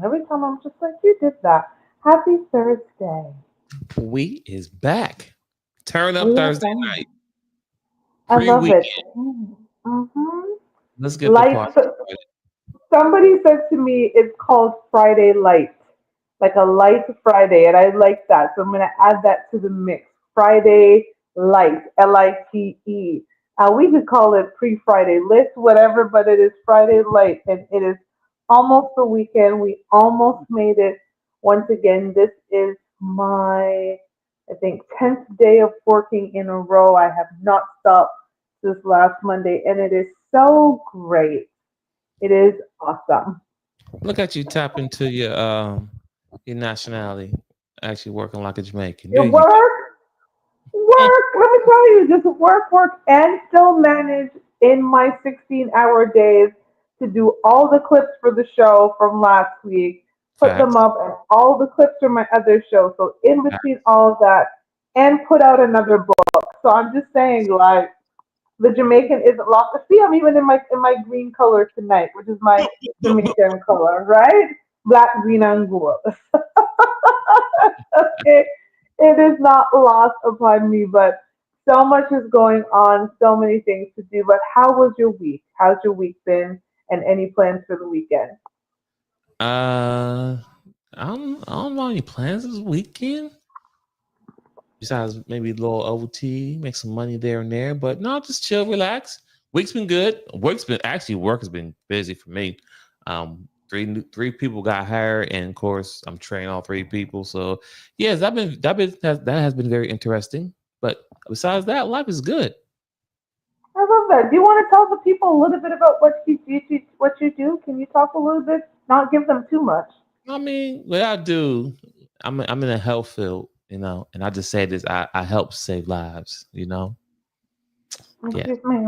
Every time I'm just like, you did that. Happy Thursday. We is back. Turn We up are Thursday done. night. I love it. Pre-weekend. Mm-hmm. Let's get the Light. party started. Somebody said to me, it's called Friday Light, like a light Friday, and I like that. So I'm gonna add that to the mix. Friday Light, Lite. We could call it pre-Friday lit, whatever, but it is Friday Light, and it is almost the weekend. We almost made it. Once again, this is my, I think, 10th day of working in a row. I have not stopped this last Monday, and it is so great. It is awesome. Look at you tap into your nationality. Actually working like a Jamaican. It Do you? work. Let me tell you, just work, and still manage in my 16-hour days to do all the clips for the show from last week, put them Facts. up, and all the clips from my other show. So in between all of that, and put out another book. So I'm just saying, like, the Jamaican isn't lost. See, I'm even in my green color tonight, which is my Jamaican color, right? Black, green, and gold. Okay, it is not lost upon me, but so much is going on, so many things to do. But how was your week? How's your week been? And any plans for the weekend? Uh, I don't know any plans this weekend. Besides maybe a little OT, make some money there and there. But no, just chill, relax. Week's been good. Work has been busy for me. Three people got hired, and of course I'm training all three people. So yes, that has been very interesting. But besides that, life is good. I love that. Do you want to tell the people a little bit about what you do? Can you talk a little bit? Not give them too much. I mean, what I do, I'm in a health field, and I just say this: I help save lives. Yeah. Excuse me.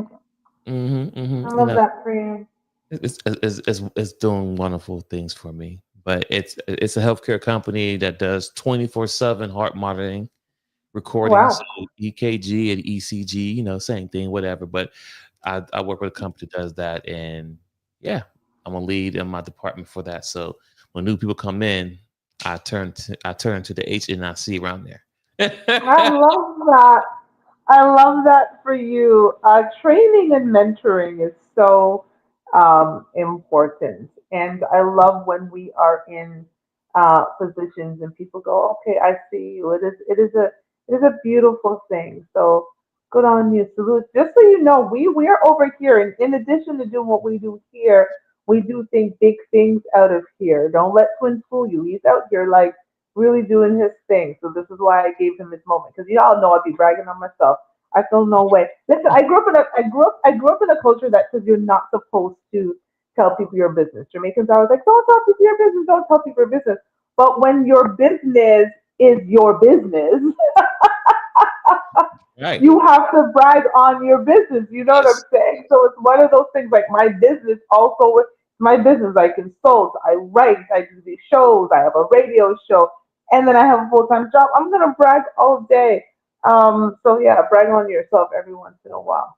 I Mm-hmm. love that for you. It's doing wonderful things for me. But it's a healthcare company that does 24/7 heart monitoring, recording, Wow. so EKG and ECG, same thing, whatever. But I work with a company that does that, and yeah, I'm a lead in my department for that. So when new people come in, I turn to the HNIC around I there. love that. I love that for you. Training and mentoring is so important, and I love when we are in positions and people go, "Okay, I see you." It is a beautiful thing. So good on you. Salute. Just so you know, we are over here, and in addition to doing what we do here, we do think big things out of here. Don't let Twin fool you. He's out here like really doing his thing. So this is why I gave him his moment because y'all know I'd be bragging on myself. I feel no way. Listen, I grew up in a culture that says you're not supposed to tell people your business. Jamaicans always like, don't tell people your business, don't tell people your business. But when your business is your business, Right. you have to brag on your business. You know what I'm Yes. saying? So it's one of those things like my business also my business. I consult, I write, I do these shows, I have a radio show, and then I have a full-time job. I'm gonna brag all day. So yeah, brag on yourself every once in a while.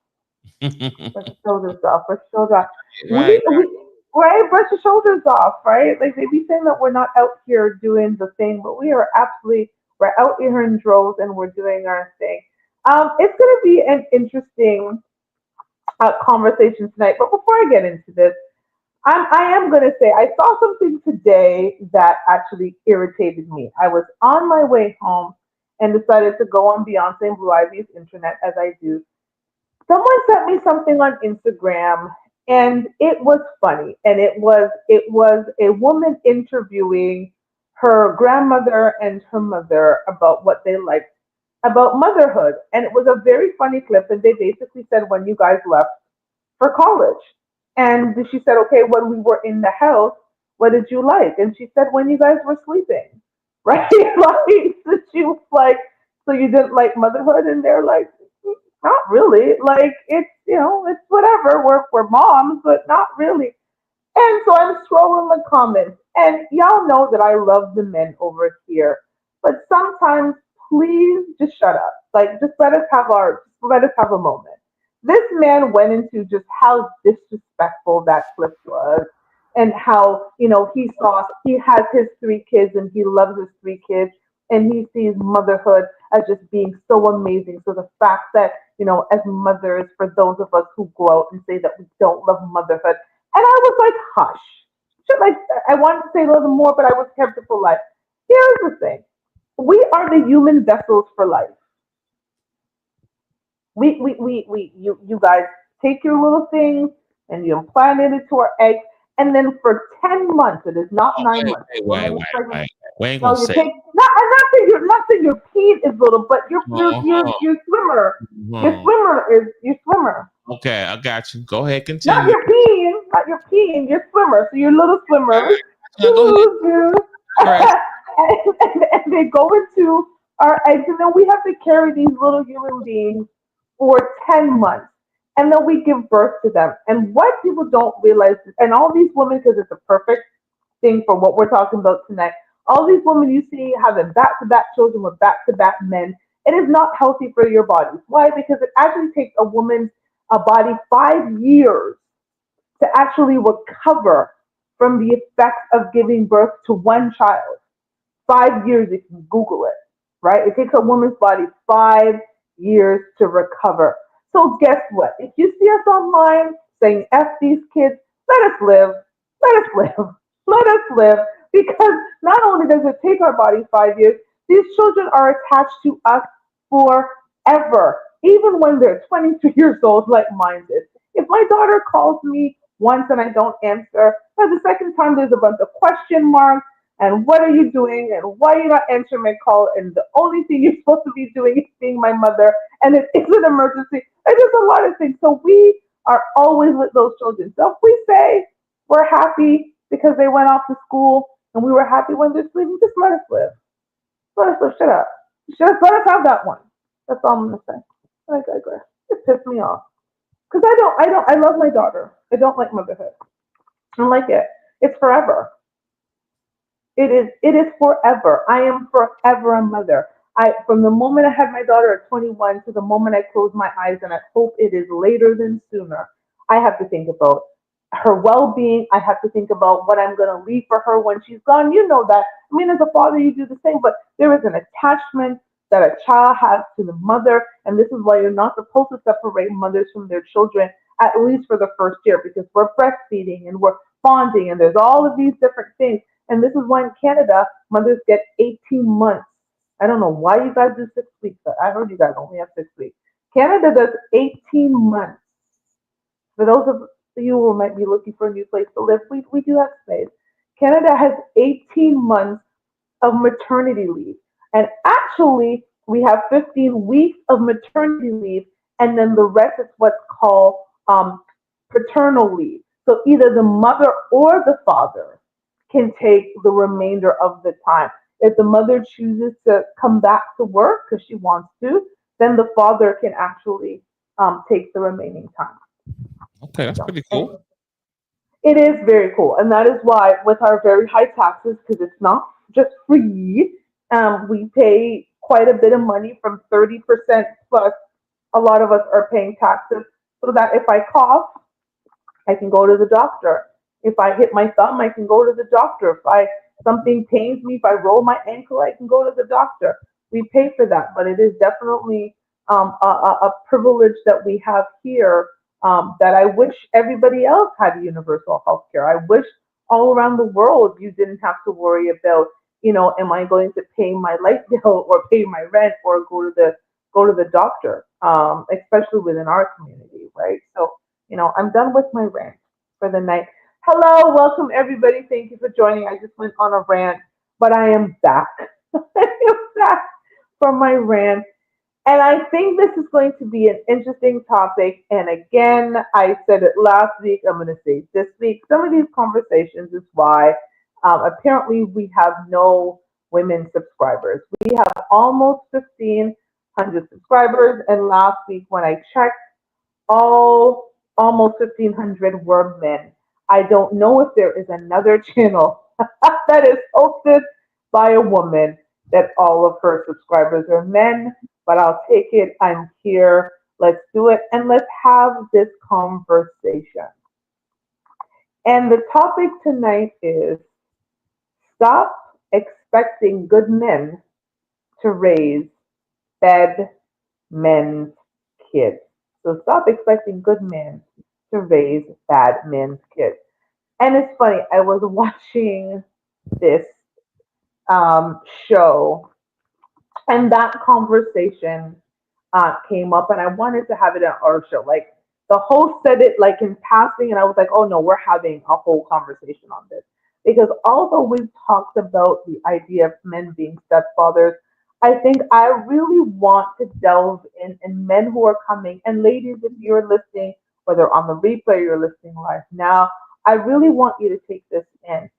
Brush your shoulders off. Brush your shoulders off. Right. We right, brush your shoulders off, right? Like they be saying that we're not out here doing the thing, but we are absolutely we're out here in droves and we're doing our thing. It's gonna be an interesting conversation tonight. But before I get into this, I am gonna say I saw something today that actually irritated me. I was on my way home and decided to go on Beyonce and Blue Ivy's internet as I do. Someone sent me something on Instagram and it was funny and it was a woman interviewing her grandmother and her mother about what they liked about motherhood, and it was a very funny clip, and they basically said when you guys left for college, and she said, okay, when we were in the house, what did you like? And she said, when you guys were sleeping, right? Like, so she was like, so you didn't like motherhood? And they're like, not really. Like it's it's whatever. We're moms, but not really. And so I'm scrolling the comments, and y'all know that I love the men over here, but sometimes please just shut up. Like just let us have a moment. This man went into just how disrespectful that clip was, and how, he has his 3 kids and he loves his 3 kids, and he sees motherhood as just being so amazing. So the fact that, as mothers, for those of us who go out and say that we don't love motherhood, and I was like, hush. Should I wanted to say a little more, but I was kept it for life. Here's the thing. We are the human vessels for life. You guys take your little things and you implant it into our eggs, and then for 10 months, it is not Oh, 9 months. wait, Women wait, is wait, pregnant. wait. We ain't No, gonna you say. take, not, I'm not saying your peen is little, but Uh-huh. your Uh-huh. swimmer is your swimmer. Okay, I got you. Go ahead, Not continue. your peen, not your peen, your swimmer. So your little All swimmers, right, now go ahead. Press. and they go into our eggs, and then we have to carry these little human beings for 10 months. And then we give birth to them. And what people don't realize, and all these women, because it's a perfect thing for what we're talking about tonight, all these women you see having back to back children with back to back men, it is not healthy for your bodies. Why? Because it actually takes a woman's a body 5 years to actually recover from the effects of giving birth to one child. 5 years, if you Google it, right? It takes a woman's body 5 years to recover. So guess what? If you see us online saying F these kids, let us live, let us live, let us live, because not only does it take our body 5 years, these children are attached to us forever, even when they're 22 years old, like mine did. If my daughter calls me once and I don't answer, by the second time there's a bunch of question marks, and what are you doing, and why are you not answering my call, and the only thing you're supposed to be doing is being my mother, and it is an emergency. And there's a lot of things. So we are always with those children. So if we say we're happy because they went off to school and we were happy when they're sleeping, just let us live. Let us live. Shut up. Just let us have that one. That's all I'm gonna say. I digress. It pissed me off because I love my daughter. I don't like motherhood. I don't like it. It's forever. It is forever. I am forever a mother. From the moment I had my daughter at 21 to the moment I close my eyes, and I hope it is later than sooner, I have to think about her well-being. I have to think about what I'm going to leave for her when she's gone. You know that. I mean, as a father, you do the same, but there is an attachment that a child has to the mother, and this is why you're not supposed to separate mothers from their children, at least for the first year, because we're breastfeeding and we're bonding, and there's all of these different things. And this is why in Canada, mothers get 18 months. I don't know why you guys do 6 weeks, but I heard you guys only have 6 weeks. Canada does 18 months. For those of you who might be looking for a new place to live, we do have space. Canada has 18 months of maternity leave. And actually, we have 15 weeks of maternity leave, and then the rest is what's called paternal leave. So either the mother or the father can take the remainder of the time. If the mother chooses to come back to work because she wants to, then the father can actually take the remaining time. Okay, that's So pretty cool. it is very cool. And that is why, with our very high taxes, because it's not just free, we pay quite a bit of money, from 30% plus. A lot of us are paying taxes so that if I cough, I can go to the doctor. If I hit my thumb, I can go to the doctor. If I something pains me, if I roll my ankle, I can go to the doctor. We pay for that, but it is definitely a privilege that we have here, that I wish everybody else had universal health care. I wish all around the world you didn't have to worry about, am I going to pay my light bill or pay my rent or go to the doctor, especially within our community, right? So I'm done with my rant for the night. Hello, welcome everybody. Thank you for joining. I just went on a rant, but I am back. I am back from my rant. And I think this is going to be an interesting topic. And again, I said it last week. I'm going to say it this week. Some of these conversations is why apparently we have no women subscribers. We have almost 1,500 subscribers. And last week when I checked, all almost 1,500 were men. I don't know if there is another channel that is hosted by a woman that all of her subscribers are men, but I'll take it. I'm here. Let's do it and let's have this conversation. And the topic tonight is stop expecting good men to raise bad men's kids. So stop expecting good men to raise bad men's kids. And it's funny, I was watching this show, and that conversation came up, and I wanted to have it on our show. Like the host said it like in passing, and I was like, oh no, we're having a whole conversation on this. Because although we've talked about the idea of men being stepfathers, I think I really want to delve in, and men who are coming, and ladies, if you're listening, whether on the replay or you're listening live now, I really want you to take this in.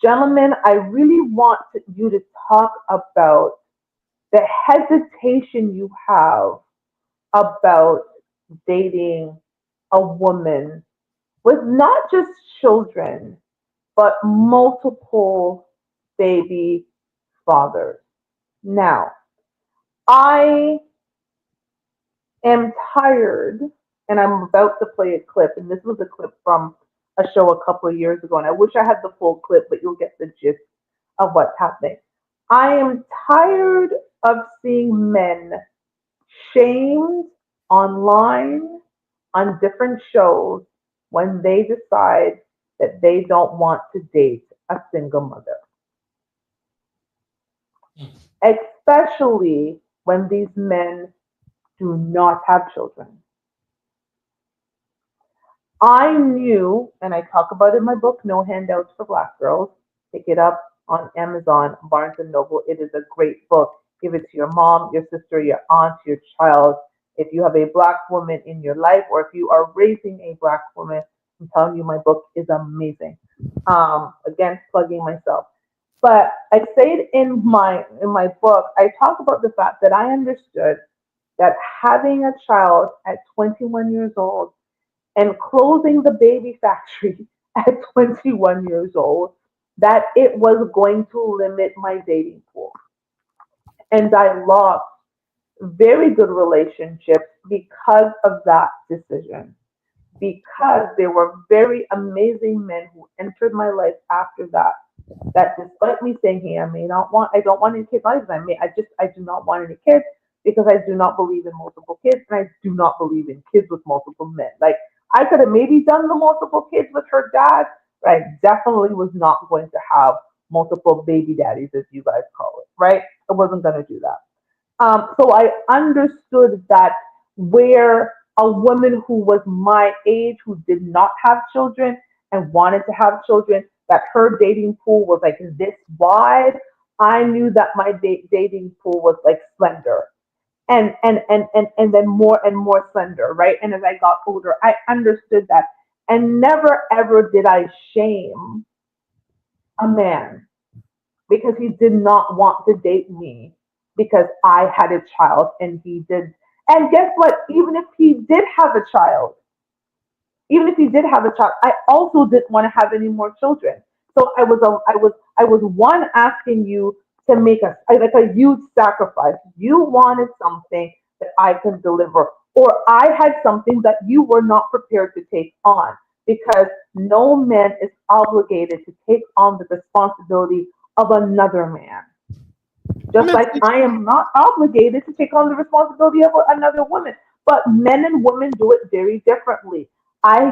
Gentlemen, I really want you to talk about the hesitation you have about dating a woman with not just children, but multiple baby fathers. Now, I am tired, and I'm about to play a clip, and this was a clip from a show a couple of years ago, and I wish I had the full clip, but you'll get the gist of what's happening. I am tired of seeing men shamed online on different shows when they decide that they don't want to date a single mother, especially when these men do not have children. I knew, and I talk about it in my book, No Handouts for Black Girls. Pick it up on Amazon, Barnes and Noble. It is a great book. Give it to your mom, your sister, your aunt, your child. If you have a black woman in your life, or if you are raising a black woman, I'm telling you, my book is amazing. Again, plugging myself. But I say it in my book. I talk about the fact that I understood that having a child at 21 years old and closing the baby factory at 21 years old, that it was going to limit my dating pool. And I lost very good relationships because of that decision. Because there were very amazing men who entered my life after that. That despite me saying, hey, I don't want any kids, I do not want any kids because I do not believe in multiple kids, and I do not believe in kids with multiple men. Like I could have maybe done the multiple kids with her dad, but I definitely was not going to have multiple baby daddies, as you guys call it, right? I wasn't going to do that. So I understood that where a woman who was my age, who did not have children and wanted to have children, that her dating pool was like this wide. I knew that my dating pool was like slender, and then more and more slender, right? And as I got older, I understood that, and never ever did I shame a man because he did not want to date me because I had a child and he did. And guess what? Even if he did have a child, I also didn't want to have any more children. So I was one asking you to make like a huge sacrifice. You wanted something that I could deliver, or I had something that you were not prepared to take on, because no man is obligated to take on the responsibility of another man. Just like I am not obligated to take on the responsibility of another woman. But men and women do it very differently.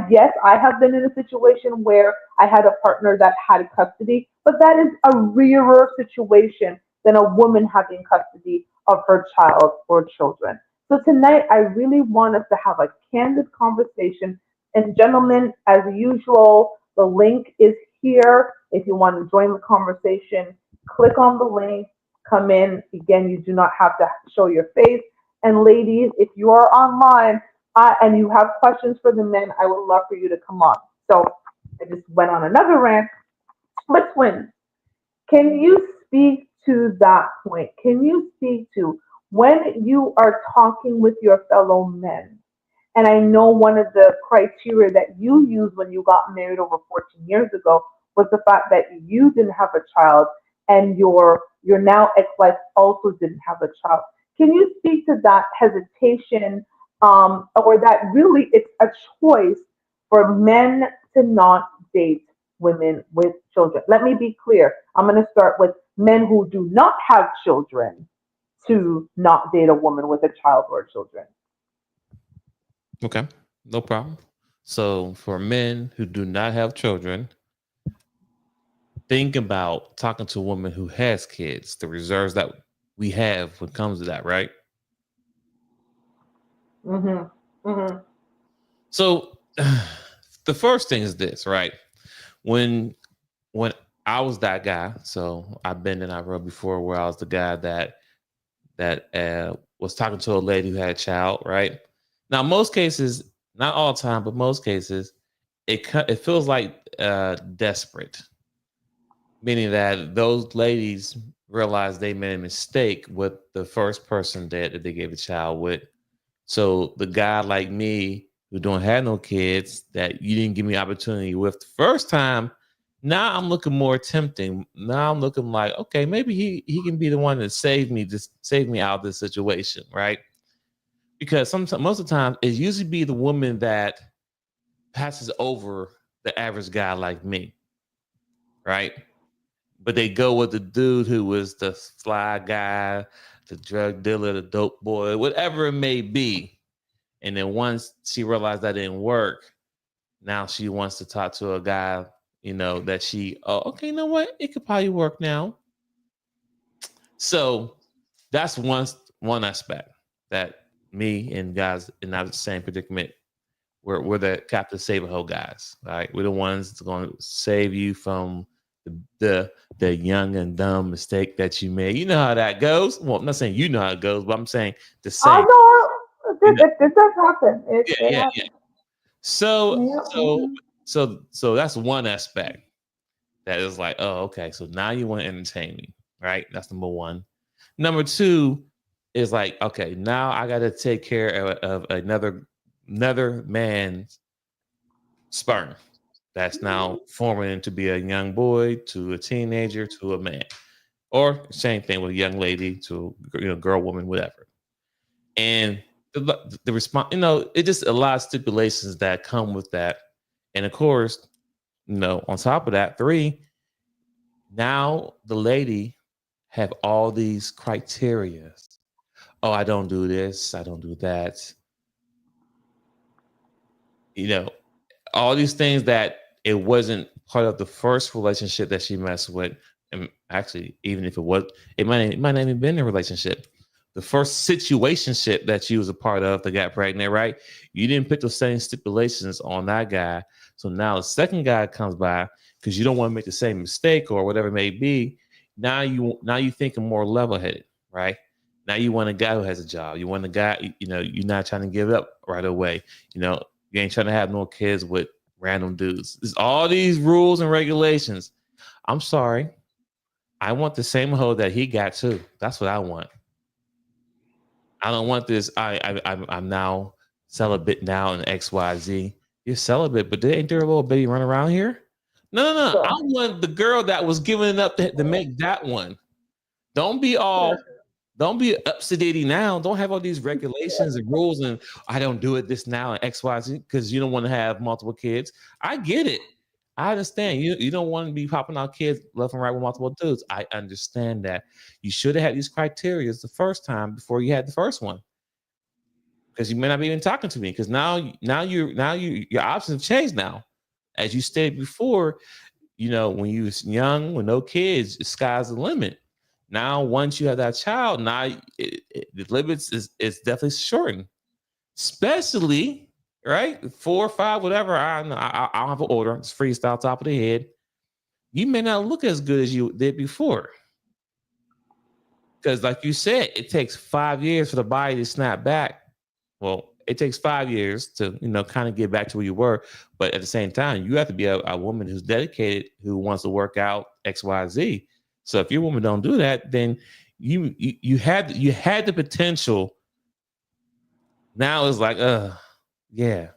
Yes, I have been in a situation where I had a partner that had custody, but that is a rarer situation than a woman having custody of her child or children. So tonight, I really want us to have a candid conversation. And gentlemen, as usual, the link is here. If you want to join the conversation, click on the link, come in. Again, you do not have to show your face. And ladies, if you are online and you have questions for the men, I would love for you to come on. So I just went on another rant. But twins, can you speak to that point? Can you speak to when you are talking with your fellow men? And I know one of the criteria that you used when you got married over 14 years ago was the fact that you didn't have a child and your now ex-wife also didn't have a child. Can you speak to that hesitation, or that really it's a choice for men to not date women with children. Let me be clear. I'm going to start with men who do not have children to not date a woman with a child or children. Okay, no problem. So for men who do not have children, think about talking to a woman who has kids, the reserves that we have when it comes to that, right? Mhm. Mhm. So the first thing is this, right? When when I was that guy, so I've been in that role before where I was the guy that was talking to a lady who had a child, right? Now, most cases, not all the time, but most cases, it feels like desperate, meaning that those ladies realized they made a mistake with the first person that they gave a child with. So the guy like me who don't have no kids that you didn't give me opportunity with the first time, now I'm looking more tempting. Now I'm looking like, okay, maybe he can be the one that save me, just save me out of this situation, right? Because sometimes most of the time it usually be the woman that passes over the average guy like me, right? But they go with the dude who was the fly guy, the drug dealer, the dope boy, whatever it may be. And then once she realized that didn't work, now she wants to talk to a guy, that okay, you know what? It could probably work now. So that's one aspect that me and guys in that same predicament, we're the Captain Save a Hoe guys, right? We're the ones that's going to save you from the young and dumb mistake that you made. You know how that goes. Well, I'm not saying you know how it goes, but I'm saying the I same. know You know, this does happen. yeah, It yeah, yeah. happens. So Yeah. so so that's one aspect that is like, oh, okay. So now you want to entertain me, right? That's number one. Number two is like, okay, now I got to take care of another man's sperm that's now forming into be a young boy to a teenager to a man, or same thing with a young lady to girl, woman, whatever. And the response, it just a lot of stipulations that come with that, and of course, on top of that, three, now the lady have all these criteria. Oh, I don't do this, I don't do that. You know, all these things that it wasn't part of the first relationship that she messed with. And actually, even if it was, it might not even been a relationship. The first situationship that she was a part of that got pregnant, right? You didn't put the same stipulations on that guy. So now the second guy comes by because you don't want to make the same mistake or whatever it may be. Now you thinking more level headed, right? Now you want a guy who has a job. You want a guy, you're not trying to give up right away. You know, you ain't trying to have no kids with random dudes. It's all these rules and regulations. I'm sorry. I want the same hoe that he got too. That's what I want. I don't want this. I'm now celibate now in XYZ. You're celibate, but ain't there a little baby run around here? No, no, no. I Sure. want the girl that was giving up to make that one. Don't be all Sure. Don't be up-to-date now. Don't have all these regulations and rules and I don't do it this now and XYZ because you don't want to have multiple kids. I get it. I understand. You don't want to be popping out kids left and right with multiple dudes. I understand that. You should have had these criteria the first time before you had the first one. Because you may not be even talking to me. Because now your options have changed now. As you stated before, when you was young with no kids, the sky's the limit. Now, once you have that child, now the limits is definitely shortened. Especially, right, 4 or 5, whatever. I don't know. I don't have an order. It's freestyle, top of the head. You may not look as good as you did before, because, like you said, it takes 5 years for the body to snap back. Well, it takes 5 years to kind of get back to where you were, but at the same time, you have to be a woman who's dedicated, who wants to work out X, Y, Z. So if your woman don't do that, then you had the potential. Now it's like, yeah.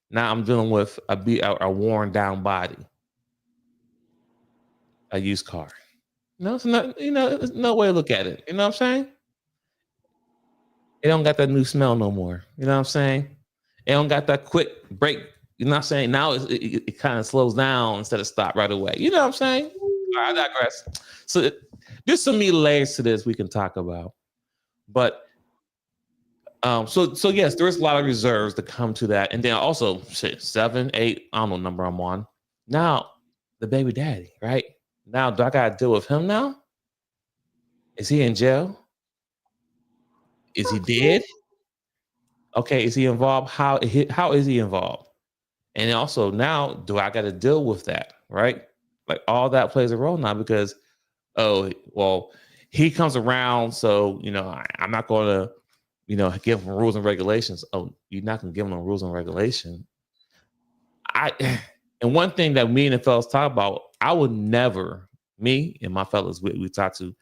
Now I'm dealing with a worn down body, a used car. No, it's not. There's no way to look at it. You know what I'm saying? It don't got that new smell no more. You know what I'm saying? It don't got that quick break, You know what I'm saying? Now it kind of slows down instead of stop right away. You know what I'm saying? All right, I digress. So there's some many layers to this we can talk about. But so yes, there's a lot of reserves that come to that. And then also shit, 7, 8, I don't know number I'm on. Now, the baby daddy, right? Now, do I gotta deal with him now? Is he in jail? Is he dead? Okay, is he involved? How is he involved? And then also now, do I got to deal with that? Right? Like all that plays a role now because well, he comes around, so I'm not going to give him rules and regulations. Oh, you're not going to give him rules and regulation. And one thing that me and the fellas talk about, I would never, me and my fellas we talk to,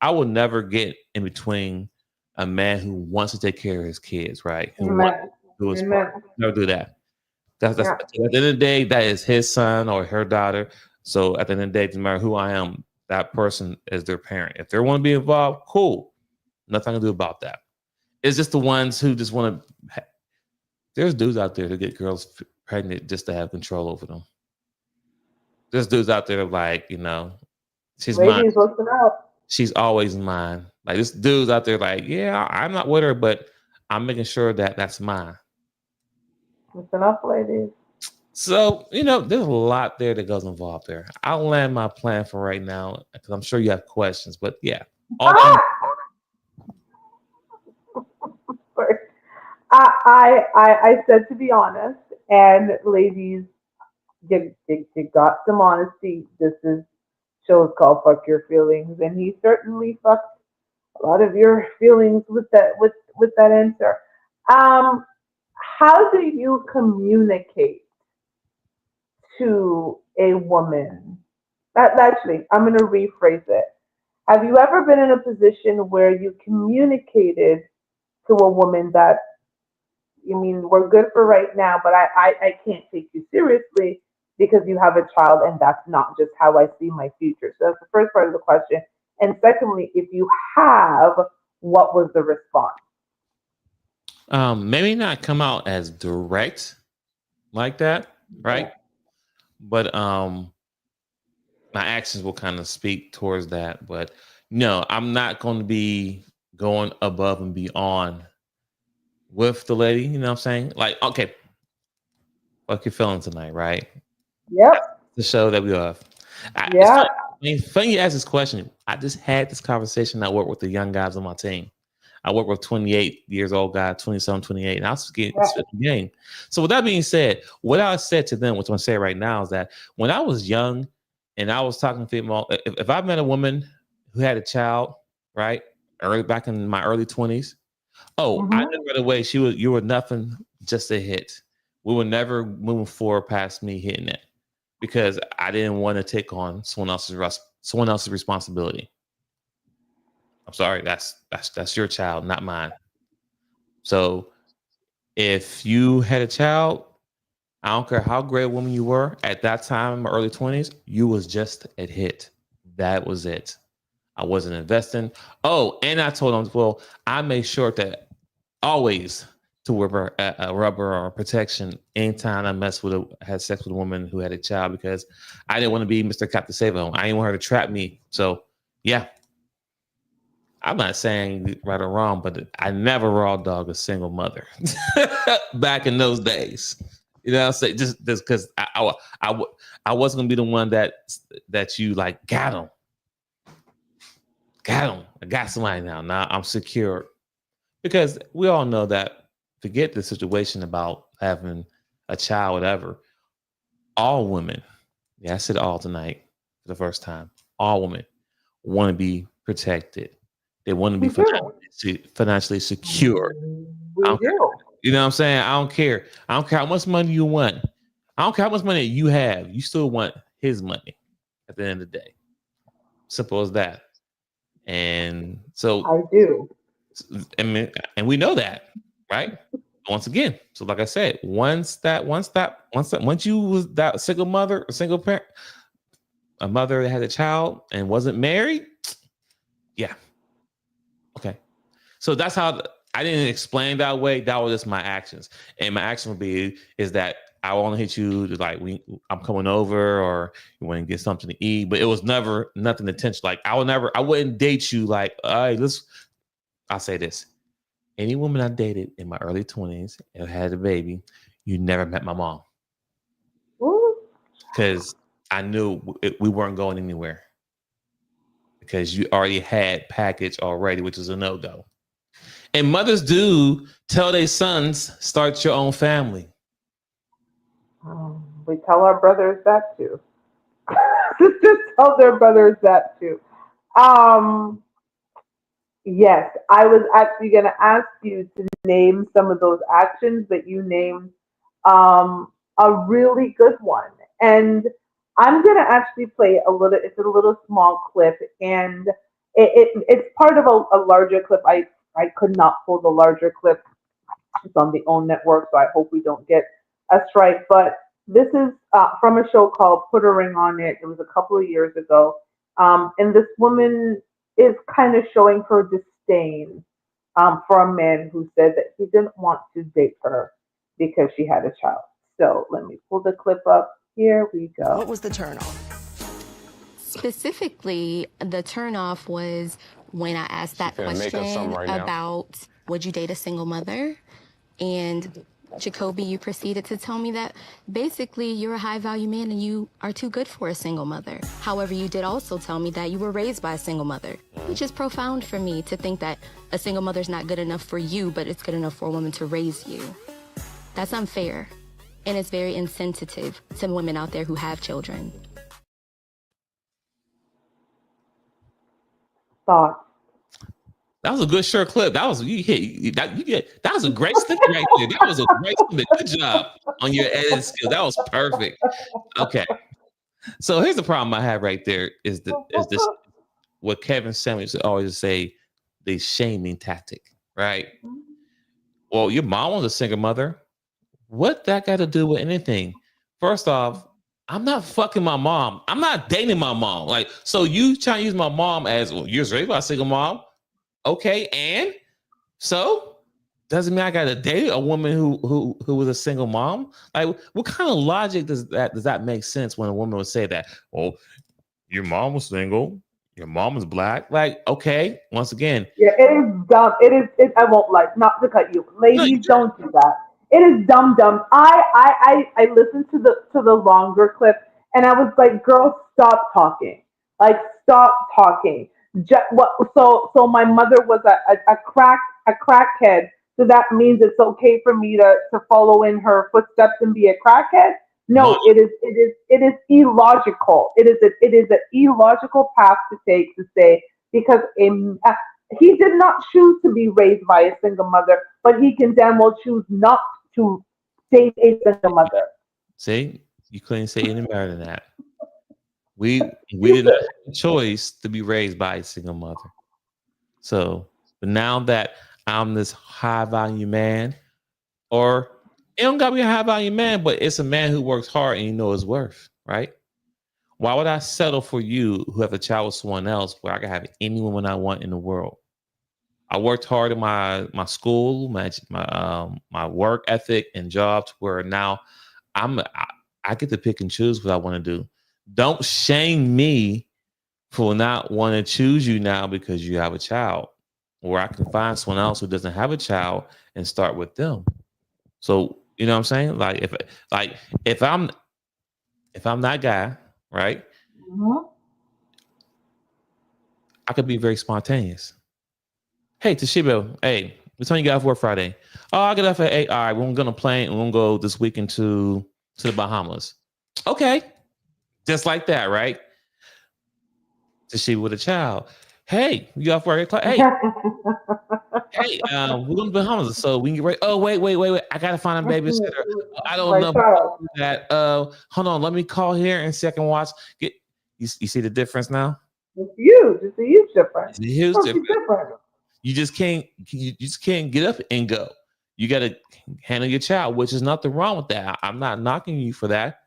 I would never get in between a man who wants to take care of his kids, right? Who wants to do his part. Never do that. That's at the end of the day, that is his son or her daughter. So at the end of the day, no matter who I am, that person is their parent. If they want to be involved, cool. Nothing to do about that. It's just the ones who just want to. There's dudes out there to get girls pregnant just to have control over them. There's dudes out there like, she's mine. Listen up. She's always mine. Like this dude's out there like, yeah, I'm not with her, but I'm making sure that that's mine. Listen up, ladies. So, there's a lot there that goes involved there. I'll land my plan for right now because I'm sure you have questions. But yeah. I said to be honest, and ladies, you got some honesty. This is show's called Fuck Your Feelings, and he certainly fucked a lot of your feelings with that answer. How do you communicate to a woman? Actually, I'm going to rephrase it. Have you ever been in a position where you communicated to a woman that, we're good for right now, but I can't take you seriously because you have a child and that's not just how I see my future? So that's the first part of the question. And secondly, if you have, what was the response? Maybe not come out as direct like that, right? Yeah. But my actions will kind of speak towards that. But no, I'm not going to be going above and beyond with the lady. You know what I'm saying? Like, okay, fuck your feeling tonight, right? Yep. That's the show that we have. Funny you ask this question. I just had this conversation. I work with the young guys on my team. I work with 28 years old guy, 27, 28, and I was getting the game. So with that being said, what I said to them, which I'm going to say right now, is that when I was young and I was talking to female, if I met a woman who had a child, right, back in my early 20s, I knew right away you were nothing, just a hit. We were never moving forward past me hitting it because I didn't want to take on someone else's responsibility. I'm sorry, that's your child, not mine. So if you had a child, I don't care how great a woman you were at that time in my early 20s, you was just a hit. That was it. I wasn't investing. Oh, and I told them, well, I made sure that always to wear a rubber or protection anytime I had sex with a woman who had a child because I didn't want to be Mr. Captain Save-O. I didn't want her to trap me. So yeah. I'm not saying right or wrong, but I never raw dog a single mother back in those days. You know what I'm saying? Just because I wasn't gonna be the one that you like got him. I got somebody now. Now I'm secure. Because we all know that forget the situation about having a child, whatever. All women, I said all tonight for the first time, all women want to be protected. They want to be financially secure. We do. You know what I'm saying? I don't care. I don't care how much money you want. I don't care how much money you have. You still want his money at the end of the day. Simple as that. And so I do. And we know that, right? Once again, so like I said, once you was that single mother, a single parent, a mother that had a child and wasn't married, yeah. Okay. So that's how I didn't explain that way. That was just my actions. And my action would be is that I want to hit you to like I'm coming over or you want to get something to eat, but it was never nothing intentional. Like I wouldn't date you like, all right, I'll say this. Any woman I dated in my early 20s and had a baby, you never met my mom. Because I knew we weren't going anywhere. Because you already had package already, which is a no-go. And mothers do tell their sons, start your own family. We tell our brothers that too. Sisters tell their brothers that too. Um, yes, I was actually going to ask you to name some of those actions that you named a really good one. And I'm going to actually play a little, it's a little small clip, and it's part of a larger clip. I could not pull the larger clip. It's on the OWN network, so I hope we don't get a strike. But this is from a show called Put a Ring on It. It was a couple of years ago. And this woman is kind of showing her disdain for a man who said that he didn't want to date her because she had a child. So let me pull the clip up. Here we go. What was the turnoff? Specifically, the turnoff was when I asked that question about would you date a single mother? And Jacoby, you proceeded to tell me that basically you're a high value man and you are too good for a single mother. However, you did also tell me that you were raised by a single mother, which is profound for me to think that a single mother is not good enough for you, but it's good enough for a woman to raise you. That's unfair. And it's very insensitive to women out there who have children. Thoughts? That was a good short clip. That was that was a great snippet right there. That was a great snippet. Good job on your editing skill. That was perfect. Okay. So here's the problem I have right there is this what Kevin Samuels always say, the shaming tactic, right? Well, your mom was a single mother. What that got to do with anything? First off, I'm not fucking my mom. I'm not dating my mom. Like, so you trying to use my mom as, well, you're raised by a single mom. Okay, and so doesn't mean I got to date a woman who was a single mom. Like, what kind of logic does that make sense when a woman would say that? Well, your mom was single, your mom was black. Like, okay, once again, yeah, it is dumb. I won't like not to cut you, ladies. Don't do that. It is dumb. I listened to the longer clip and I was like, girl, stop talking. Like, stop talking. So my mother was a crackhead. So that means it's okay for me to follow in her footsteps and be a crackhead? No, it is illogical. It is an illogical path to take to say because he did not choose to be raised by a single mother, but he can damn well choose not to date a single mother. See, you couldn't say any better than that. We did not have a choice to be raised by a single mother. So, but now that I'm this high value man, or it don't gotta be a high value man, but it's a man who works hard and you know his worth, right? Why would I settle for you who have a child with someone else where I can have any woman I want in the world? I worked hard in my school, my work ethic and job to where now I get to pick and choose what I want to do. Don't shame me for not wanting to choose you now because you have a child, or I can find someone else who doesn't have a child and start with them. So you know what I'm saying? If I'm that guy, right? Mm-hmm. I could be very spontaneous. Hey, Toshiba, hey, what time you got off work Friday? Oh, I get off at 8. All right, we're gonna plane and we're gonna go this weekend to the Bahamas. Okay. Just like that, right? Toshiba with a child. Hey, you off work? Hey, hey, we're going to Bahamas, so we can get ready. Oh, wait. I gotta find a babysitter. I don't know that. Hold on, let me call here and see if I can watch. You see the difference now? It's huge. It's a huge difference. It's a huge difference. You just can't get up and go. You got to handle your child, which is nothing wrong with that. I'm not knocking you for that,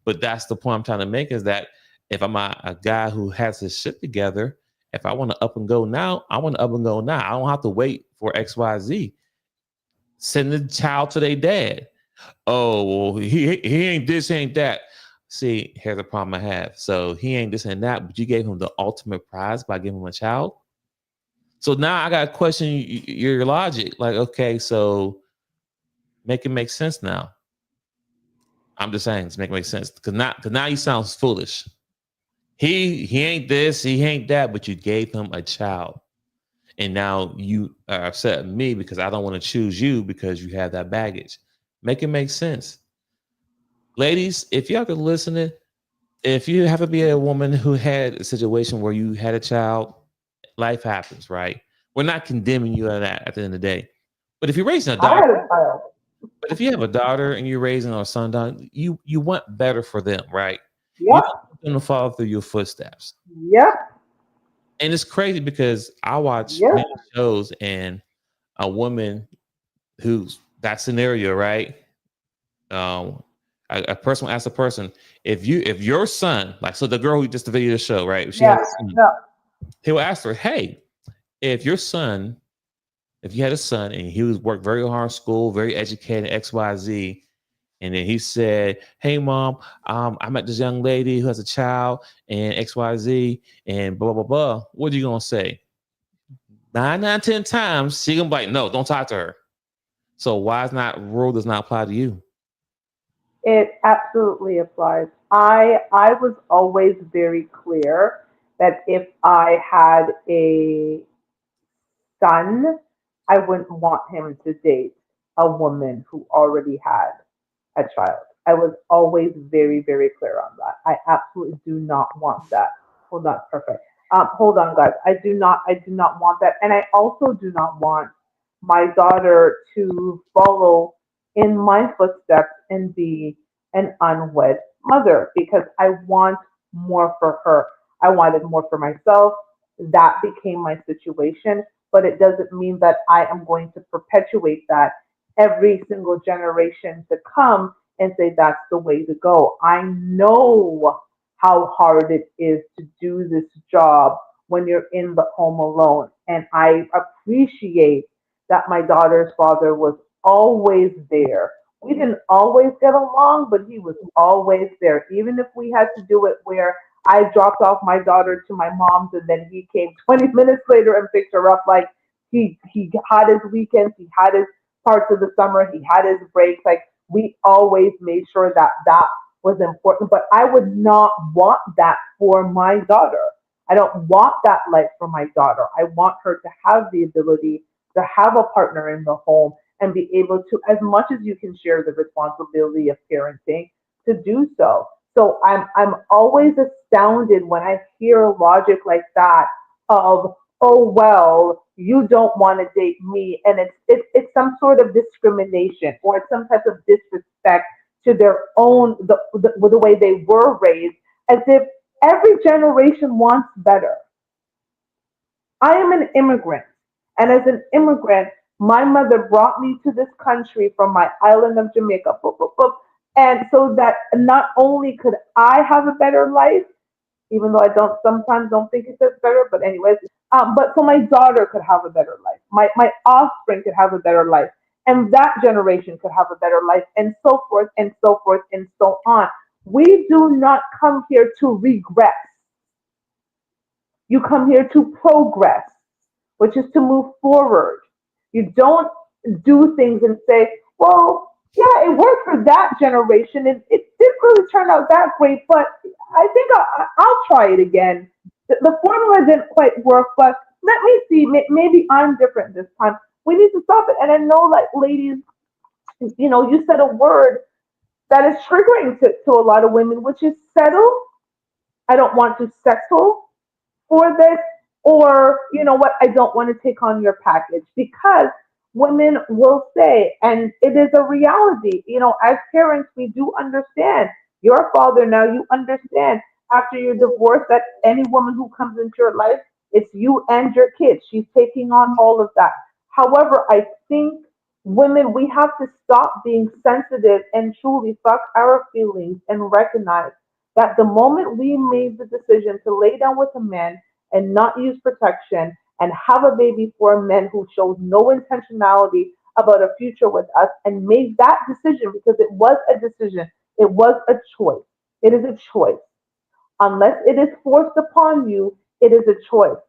but that's the point I'm trying to make is that if I'm a guy who has his shit together, if I want to up and go now, I want to up and go now. I don't have to wait for XYZ. Send the child to their dad. Oh, well, he ain't this, ain't that. See, here's the problem I have. So he ain't this and that, but you gave him the ultimate prize by giving him a child. So now I got to question your logic. Like, okay, so make it make sense now. I'm just saying, to make it make sense. Because now he sounds foolish. He ain't this, he ain't that, but you gave him a child. And now you are upset at me because I don't want to choose you because you have that baggage. Make it make sense. Ladies, if y'all can listen, if you have to be a woman who had a situation where you had a child, life happens, right? We're not condemning you on that at the end of the day. But if you're raising a I had daughter, a child. but if you have a daughter and you're raising a son, you want better for them, right? You Yep. don't want them to follow through your footsteps. Yep. And it's crazy because I watch Yep. many shows and a woman who's that scenario, right? A person will ask a person, if your son, like, so the girl who just the video show, right? She has a son, Yeah. he will ask her, hey, if you had a son and he was worked very hard in school, very educated, XYZ, and then he said, hey mom, I met this young lady who has a child and XYZ and blah blah blah. What are you gonna say? 9 out of 10 times she gonna be like, no, don't talk to her. So why is not rule does not apply to you? It absolutely applies. I was always very clear that if I had a son, I wouldn't want him to date a woman who already had a child. I was always very, very clear on that. I absolutely do not want that. Hold on, perfect. Hold on, guys. I do not want that, and I also do not want my daughter to follow in my footsteps and be an unwed mother because I want more for her. I wanted more for myself. That became my situation, but it doesn't mean that I am going to perpetuate that every single generation to come and say that's the way to go. I know how hard it is to do this job when you're in the home alone. And I appreciate that my daughter's father was always there. We didn't always get along, but he was always there. Even if we had to do it where I dropped off my daughter to my mom's and then he came 20 minutes later and picked her up. Like he had his weekends, he had his parts of the summer, he had his breaks. Like we always made sure that that was important. But I would not want that for my daughter. I don't want that life for my daughter. I want her to have the ability to have a partner in the home and be able to, as much as you can share the responsibility of parenting, to do so. So I'm always astounded when I hear logic like that of, oh well, you don't want to date me, and it's some sort of discrimination or it's some type of disrespect to their own the way they were raised, as if every generation wants better. I am an immigrant, and as an immigrant, my mother brought me to this country from my island of Jamaica, boop, boop, boop, and so that not only could I have a better life, even though I don't sometimes don't think it says better, but anyways, but so my daughter could have a better life, my offspring could have a better life, and that generation could have a better life, and so forth and so forth and so on. We do not come here to regress. You come here to progress, which is to move forward. You don't do things and say, well, yeah, it worked for that generation. It didn't really turn out that great, but I think I'll try it again. The formula didn't quite work, but let me see. Maybe I'm different this time. We need to stop it. And I know, like, ladies, you said a word that is triggering to a lot of women, which is settle. I don't want to settle for this, or you know what, I don't want to take on your package, because women will say, and it is a reality, as parents we do understand. Your father, now you understand, after your divorce, that any woman who comes into your life, it's you and your kids, she's taking on all of that. However, I think women, we have to stop being sensitive and truly fuck our feelings and recognize that the moment we made the decision to lay down with a man and not use protection and have a baby for a man who shows no intentionality about a future with us and made that decision because it was a decision. It was a choice. It is a choice. Unless it is forced upon you, it is a choice.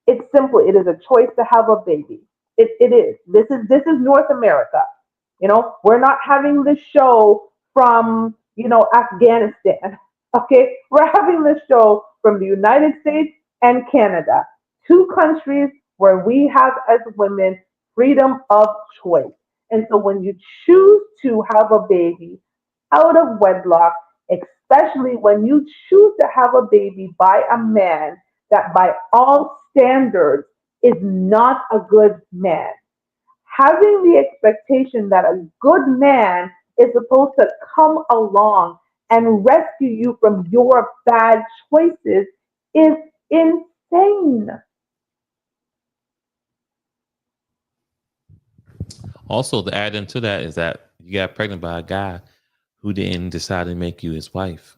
It's simple. It is a choice to have a baby. It is. This is North America. We're not having this show from, Afghanistan. Okay? We're having this show from the United States and Canada. Two countries where we have as women freedom of choice. And so when you choose to have a baby out of wedlock, especially when you choose to have a baby by a man that by all standards is not a good man, having the expectation that a good man is supposed to come along and rescue you from your bad choices is insane. Also, to add into that is that you got pregnant by a guy who didn't decide to make you his wife.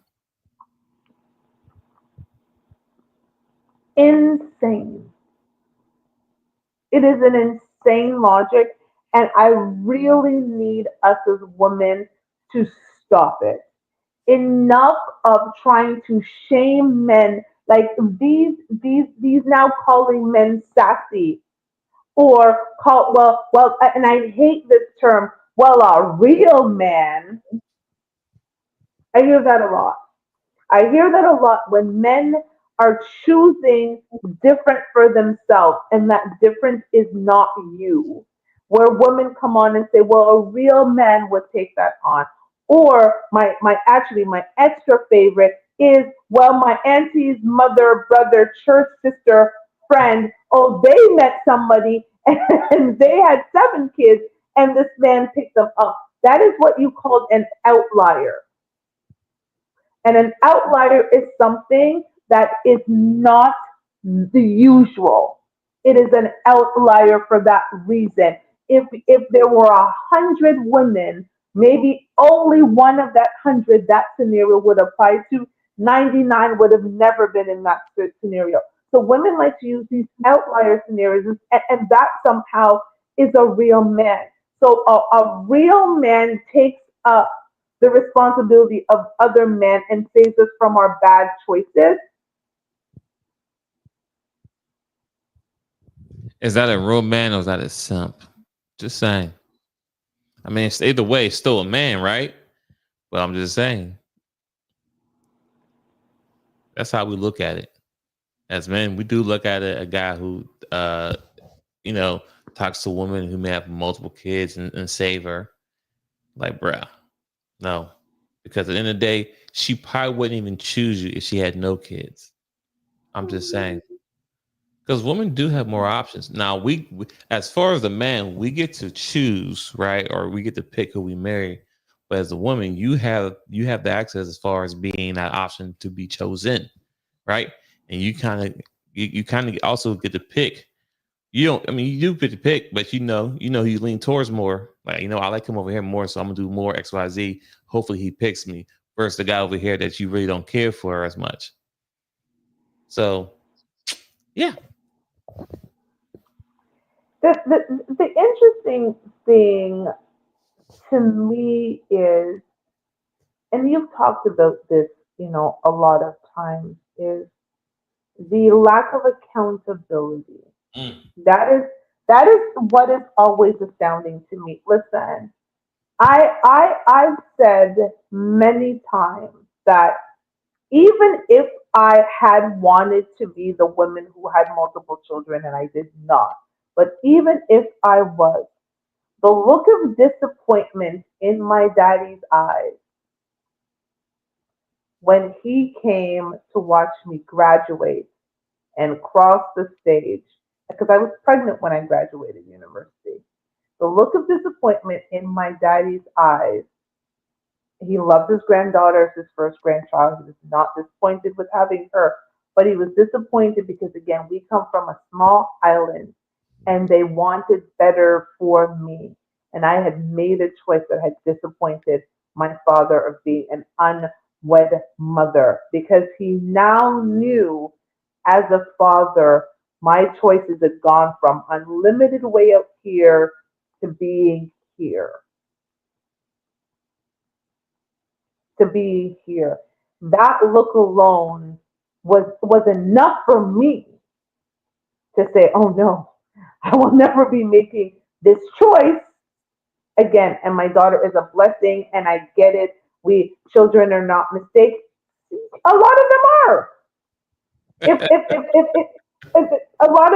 Insane. It is an insane logic, and I really need us as women to stop it. Enough of trying to shame men like these now calling men sassy or call well and I hate this term, well, a real man. I hear that a lot. I hear that a lot when men are choosing different for themselves, and that difference is not you. Where women come on and say, well, a real man would take that on. Or my extra favorite is, well, my auntie's mother, brother, church sister, friend, oh, they met somebody and they had 7 kids and this man picked them up. That is what you called an outlier. And an outlier is something that is not the usual. It is an outlier for that reason. If there were 100 women, maybe only one of that 100 that scenario would apply to. 99 would have never been in that scenario. So women like to use these outlier scenarios, and that somehow is a real man. So a real man takes up the responsibility of other men and saves us from our bad choices. Is that a real man or is that a simp? Just saying. I mean, it's either way, it's still a man, right? But I'm just saying. That's how we look at it. As men, we do look at it, a guy who, talks to a woman who may have multiple kids and save her. Like, bruh, no. Because at the end of the day, she probably wouldn't even choose you if she had no kids. I'm just saying. Because women do have more options. Now, we as far as the man, we get to choose, right? Or we get to pick who we marry. But as a woman, you have the access as far as being that option to be chosen, right? And you kind of also get to pick. You don't. I mean, you do get to pick, but you know, you lean towards more. Like, I like him over here more, so I'm gonna do more X, Y, Z. Hopefully, he picks me versus the guy over here that you really don't care for as much. So, yeah. The interesting thing to me is, and you've talked about this, a lot of times, is the lack of accountability. Mm. That is what is always astounding to me. Listen, I've said many times that even if I had wanted to be the woman who had multiple children, and I did not, but even if I was, the look of disappointment in my daddy's eyes when he came to watch me graduate and cross the stage, because I was pregnant when I graduated university. The look of disappointment in my daddy's eyes. He loved his granddaughter as his first grandchild. He was not disappointed with having her, but he was disappointed because, again, we come from a small island and they wanted better for me. And I had made a choice that had disappointed my father of being an unwed mother because he now knew as a father my choices had gone from unlimited way up here to being here. To being here. That look alone was enough for me to say, oh no, I will never be making this choice again. And my daughter is a blessing, and I get it. We children are not mistakes. A lot of them are. If a lot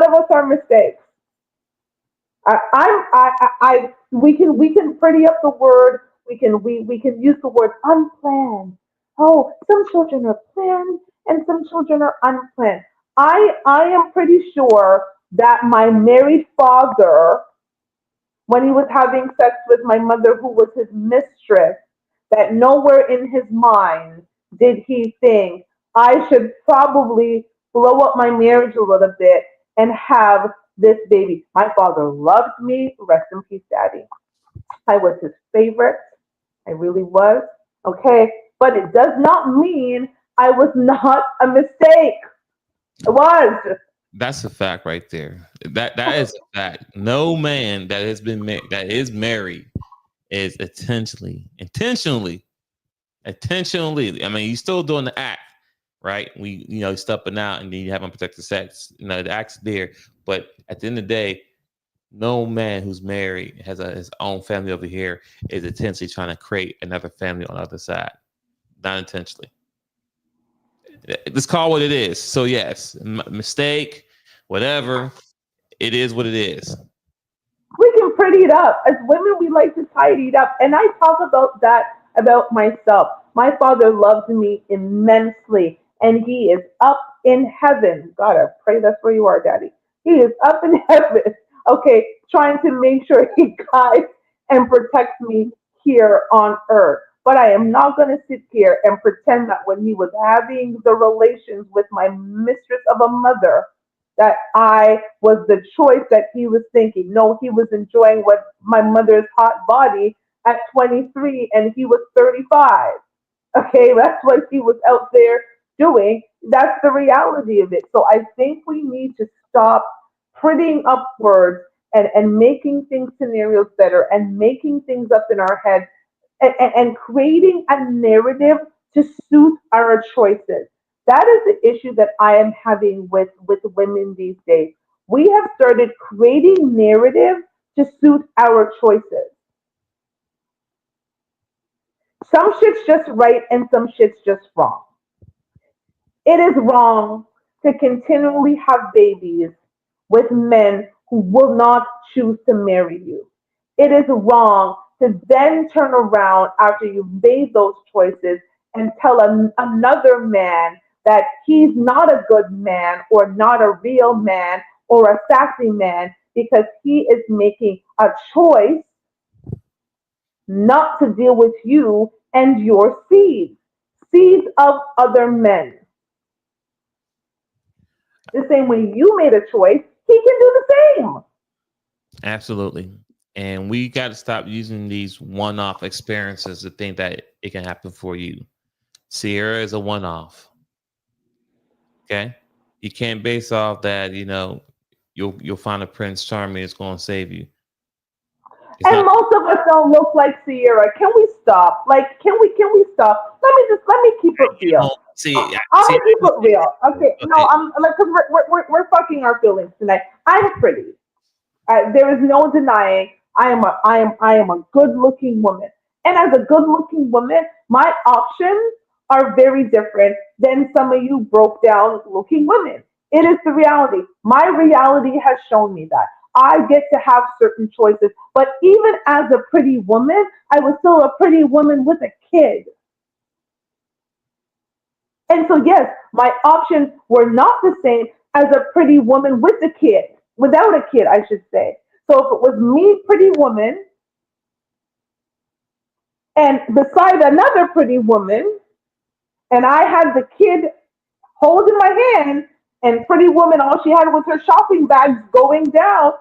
of us are mistakes. We can pretty up the word. We can use the word unplanned. Oh, some children are planned and some children are unplanned. I am pretty sure that my married father, when he was having sex with my mother, who was his mistress, that nowhere in his mind did he think I should probably blow up my marriage a little bit and have this baby. My father loved me. Rest in peace, Daddy. I was his favorite. I really was. Okay. But it does not mean I was not a mistake. It was. That's a fact right there. That is a fact. No man that has been that is married is intentionally. I mean, you're still doing the act, right? You're stepping out and then you have unprotected sex. The act's there, but at the end of the day, no man who's married has his own family over here is intentionally trying to create another family on the other side. Not intentionally. Let's call what it is. So yes, mistake, whatever. It is what it is. We can pretty it up. As women, we like to tidy it up. And I talk about that about myself. My father loves me immensely, and he is up in heaven. God, I pray that's where you are, Daddy. He is up in heaven, okay, trying to make sure he guides and protects me here on earth. But I am not going to sit here and pretend that when he was having the relations with my mistress of a mother, that I was the choice that he was thinking. No, he was enjoying what my mother's hot body at 23 and he was 35. Okay, that's what he was out there doing. That's the reality of it. So I think we need to stop putting up words and making things scenarios better and making things up in our head and creating a narrative to suit our choices. That is the issue that I am having with women these days. We have started creating narrative to suit our choices. Some shit's just right and some shit's just wrong. It is wrong to continually have babies with men who will not choose to marry you. It is wrong to then turn around after you've made those choices and tell another man that he's not a good man or not a real man or a sassy man because he is making a choice not to deal with you and your seeds of other men. The same way you made a choice, he can do the same. Absolutely. And we got to stop using these one-off experiences to think that it can happen for you. Sierra is a one-off. Okay, you can't base off that. You'll find a Prince Charming that's going to save you. And most of us don't look like Sierra. Can we stop? Can we stop? Let me keep it real. I'm gonna keep it real. Okay. No, I'm like, cause we're fucking our feelings tonight. I'm pretty. There is no denying I am a good looking woman. And as a good looking woman, my options are very different than some of you broke down looking women. It is the reality. My reality has shown me that. I get to have certain choices. But even as a pretty woman, I was still a pretty woman with a kid. And so, yes, my options were not the same as a pretty woman with a kid, without a kid, I should say. So if it was me, pretty woman, and beside another pretty woman, and I had the kid holding my hand, and pretty woman, all she had was her shopping bags going down,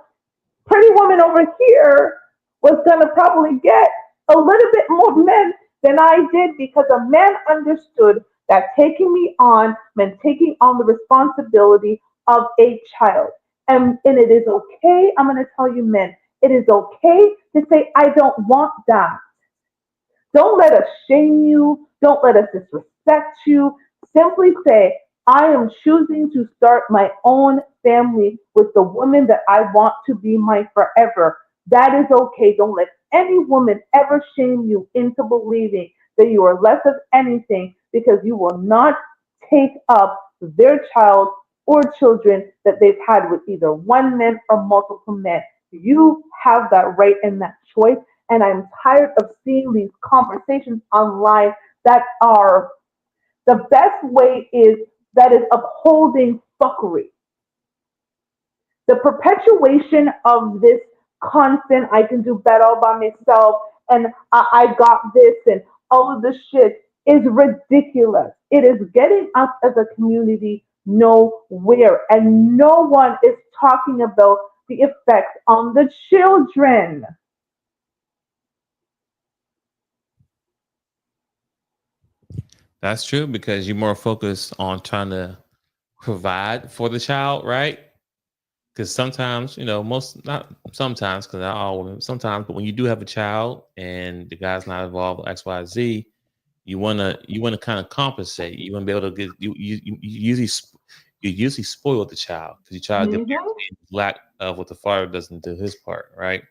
pretty woman over here was going to probably get a little bit more men than I did because a man understood that taking me on meant taking on the responsibility of a child. And it is okay, I'm going to tell you men, It is okay to say, I don't want that. Don't let us shame you. Don't let us disrespect you. Simply say, I am choosing to start my own family with the woman that I want to be my forever. That is okay. Don't let any woman ever shame you into believing that you are less of anything because you will not take up their child or children that they've had with either one man or multiple men. You have that right and that choice. And I'm tired of seeing these conversations online that are the best way is that is upholding fuckery. The perpetuation of this constant, I can do better all by myself, and I got this, and all of this shit is ridiculous. It is getting us as a community nowhere, and no one is talking about the effects on the children. That's true because you're more focused on trying to provide for the child, right? Because sometimes, most not sometimes, because not all women, sometimes, but when you do have a child and the guy's not involved with X, Y, Z, you wanna kind of compensate. You want to be able to get you usually spoil the child because you try to Mhm. lack of what the father doesn't do his part, right?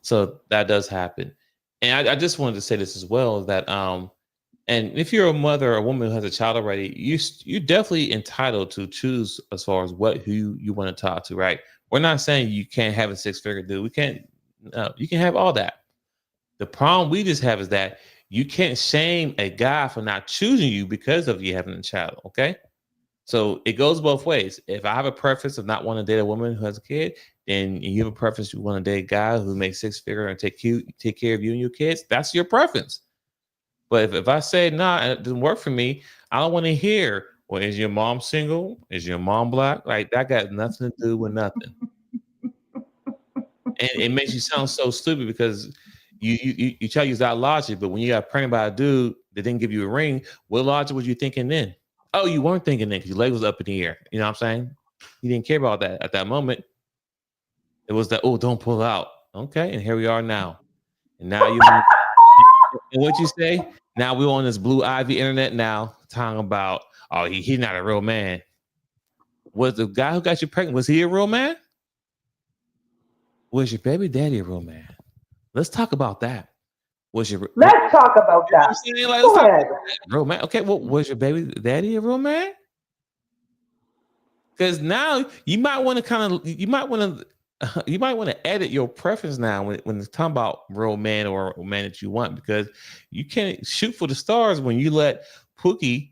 So that does happen. And I just wanted to say this as well is that and if you're a mother or a woman who has a child already, you're definitely entitled to choose as far as who you want to talk to, right? We're not saying you can't have a six-figure dude. We can't. No, you can have all that. The problem we just have is that you can't shame a guy for not choosing you because of you having a child. Okay, so it goes both ways. If I have a preference of not wanting to date a woman who has a kid, then you have a preference you want to date a guy who makes six-figure and take care of you and your kids. That's your preference. But if I say nah, it doesn't work for me, I don't want to hear, well, is your mom single? Is your mom black? Like that got nothing to do with nothing. And it makes you sound so stupid because you try to use that logic, but when you got pregnant by a dude that didn't give you a ring, what logic was you thinking then? Oh, you weren't thinking then because your leg was up in the air. You know what I'm saying? You didn't care about that at that moment. It was that, oh, don't pull out. Okay, and here we are now. And now you and what you say? Now we're on this blue ivy internet now talking about, oh, he's not a real man. Was the guy who got you pregnant, was he a real man? Was your baby daddy a real man? Let's talk about that. Was your Let's talk about you know what I'm that. saying? Like, let's Go talk ahead. about that. Real man. Okay, well, was your baby daddy a real man? Because now you might want to you might want to edit your preference now when it's talking about real man or man that you want because you can't shoot for the stars when you let Pookie,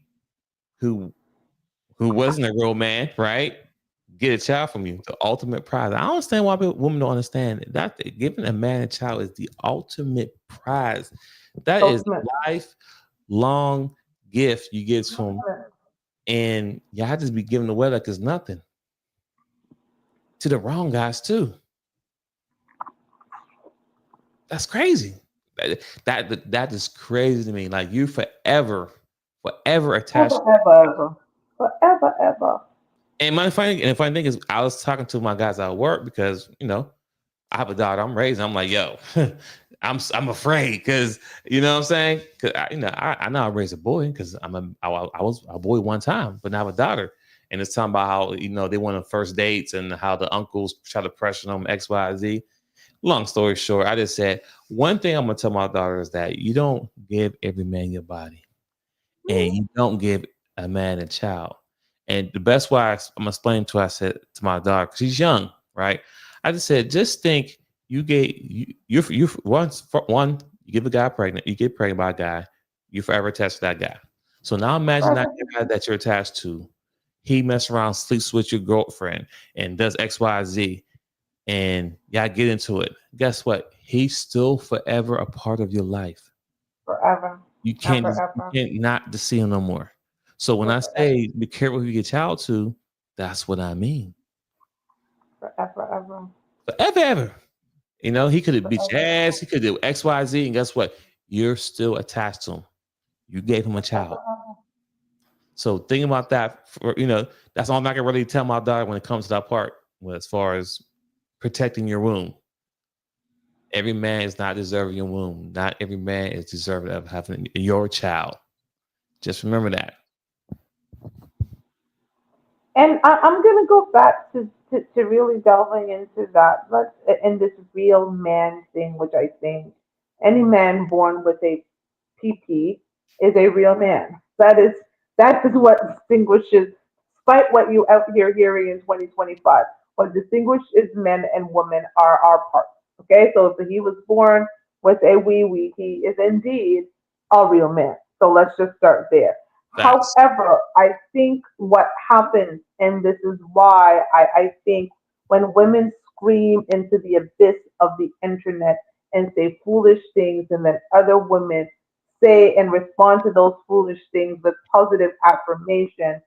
who wasn't a real man, right, get a child from you, the ultimate prize. I don't understand why women don't understand that giving a man a child is the ultimate prize. That is Ultimate. lifelong gift you get from, and y'all just be giving away like it's nothing to the wrong guys too. That's crazy. That is crazy to me. Like you forever attached. Forever, ever. And the funny thing is, I was talking to my guys at work because I have a daughter I'm raising. I'm like, yo, I'm afraid because you know what I'm saying. Because I know I raised a boy because I was a boy one time, but now I have a daughter, and it's talking about how they went on first dates and how the uncles try to pressure them X, Y, Z. Long story short, I just said one thing I'm gonna tell my daughter is that you don't give every man your body, and you don't give a man a child. And the best way I'm explaining to her, I said to my daughter, because she's young, right? I just said, just think you once for one, you give a guy pregnant, you get pregnant by a guy, you forever attached to that guy. So now imagine that guy that you're attached to, he mess around, sleeps with your girlfriend, and does X, Y, Z, and y'all get into it. Guess what? He's still forever a part of your life. Forever. You can't not to see him no more. So when I say be careful who you get child to, that's what I mean. Forever. Forever. He could have beat your ass, he could do X, Y, Z, and guess what? You're still attached to him. You gave him a child. So think about that. That's all I can really tell my daughter when it comes to that part, as far as protecting your womb. Every man is not deserving your womb. Not every man is deserving of having your child. Just remember that. And I'm going to go back to really delving into that. In this real man thing, which I think any man born with a PP is a real man. That is what distinguishes, despite what you out here hearing in 2025, what distinguishes men and women are our parts. Okay, so if he was born with a wee wee, he is indeed a real man. So let's just start there. Facts. However, I think what happens, and this is why I think when women scream into the abyss of the internet and say foolish things, and then other women say and respond to those foolish things with positive affirmation,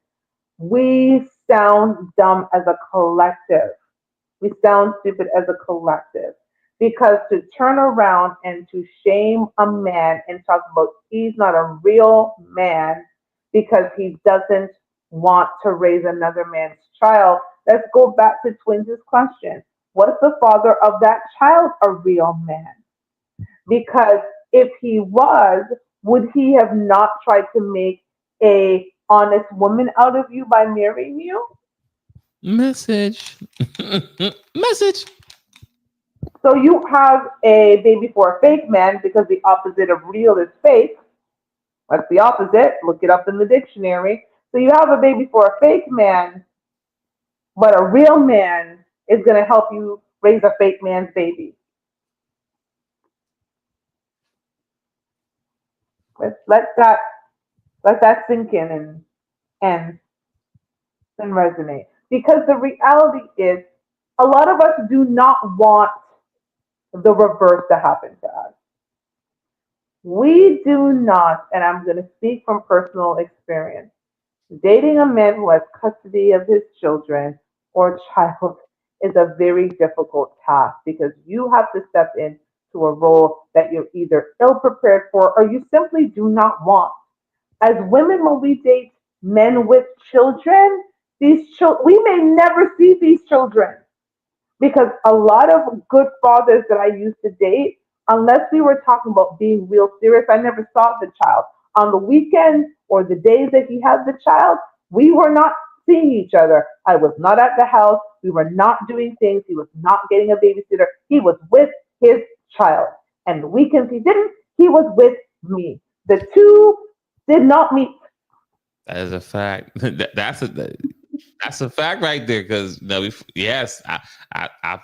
we sound dumb as a collective. We sound stupid as a collective. Because to turn around and to shame a man and talk about he's not a real man because he doesn't want to raise another man's child, let's go back to Twins' question. Was the father of that child a real man? Because if he was, would he have not tried to make a honest woman out of you by marrying you? Message. Message. So you have a baby for a fake man because the opposite of real is fake. What's the opposite? Look it up in the dictionary. So you have a baby for a fake man, but a real man is going to help you raise a fake man's baby. Let that sink in and resonate. Because the reality is, a lot of us do not want the reverse to happen to us. We do not, and I'm going to speak from personal experience, dating a man who has custody of his children or child is a very difficult task because you have to step into a role that you're either ill prepared for or you simply do not want. As women, when we date men with children, we may never see these children because a lot of good fathers that I used to date, unless we were talking about being real serious, I never saw the child. On the weekends or the days that he had the child, we were not seeing each other. I was not at the house. We were not doing things. He was not getting a babysitter. He was with his child. And the weekends he didn't, he was with me. The two did not meet. That is a fact. That's a fact right there. Because yes, I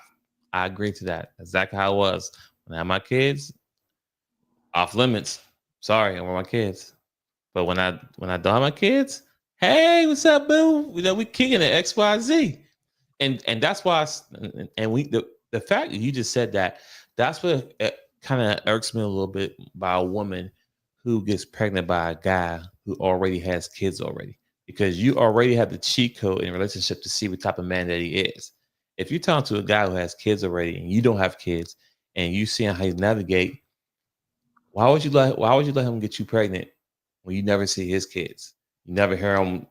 agree to that. Exactly how it was when I had my kids. Off limits. Sorry, I want my kids. But when I don't have my kids, hey, what's up, boo? We kicking it XYZ, and that's why. The fact that you just said that's what kind of irks me a little bit by a woman who gets pregnant by a guy who already has kids already, because you already have the cheat code in a relationship to see what type of man that he is. If you're talking to a guy who has kids already and you don't have kids, and you seeing how he navigate, why would you let him get you pregnant when you never see his kids? You never hear him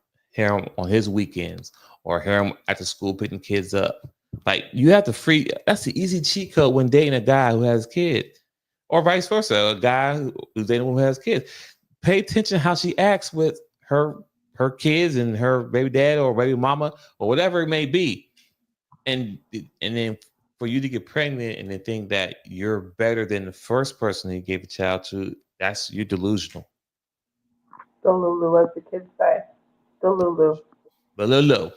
on his weekends or hear him after school picking kids up. Like, you have to free. That's the easy cheat code when dating a guy who has kids, or vice versa, a guy who's dating a woman who has kids. Pay attention how she acts with her kids and her baby dad or baby mama or whatever it may be, and then for you to get pregnant and then think that you're better than the first person you gave a child to, you're delusional. Delulu, as the kids say. Delulu. Delulu.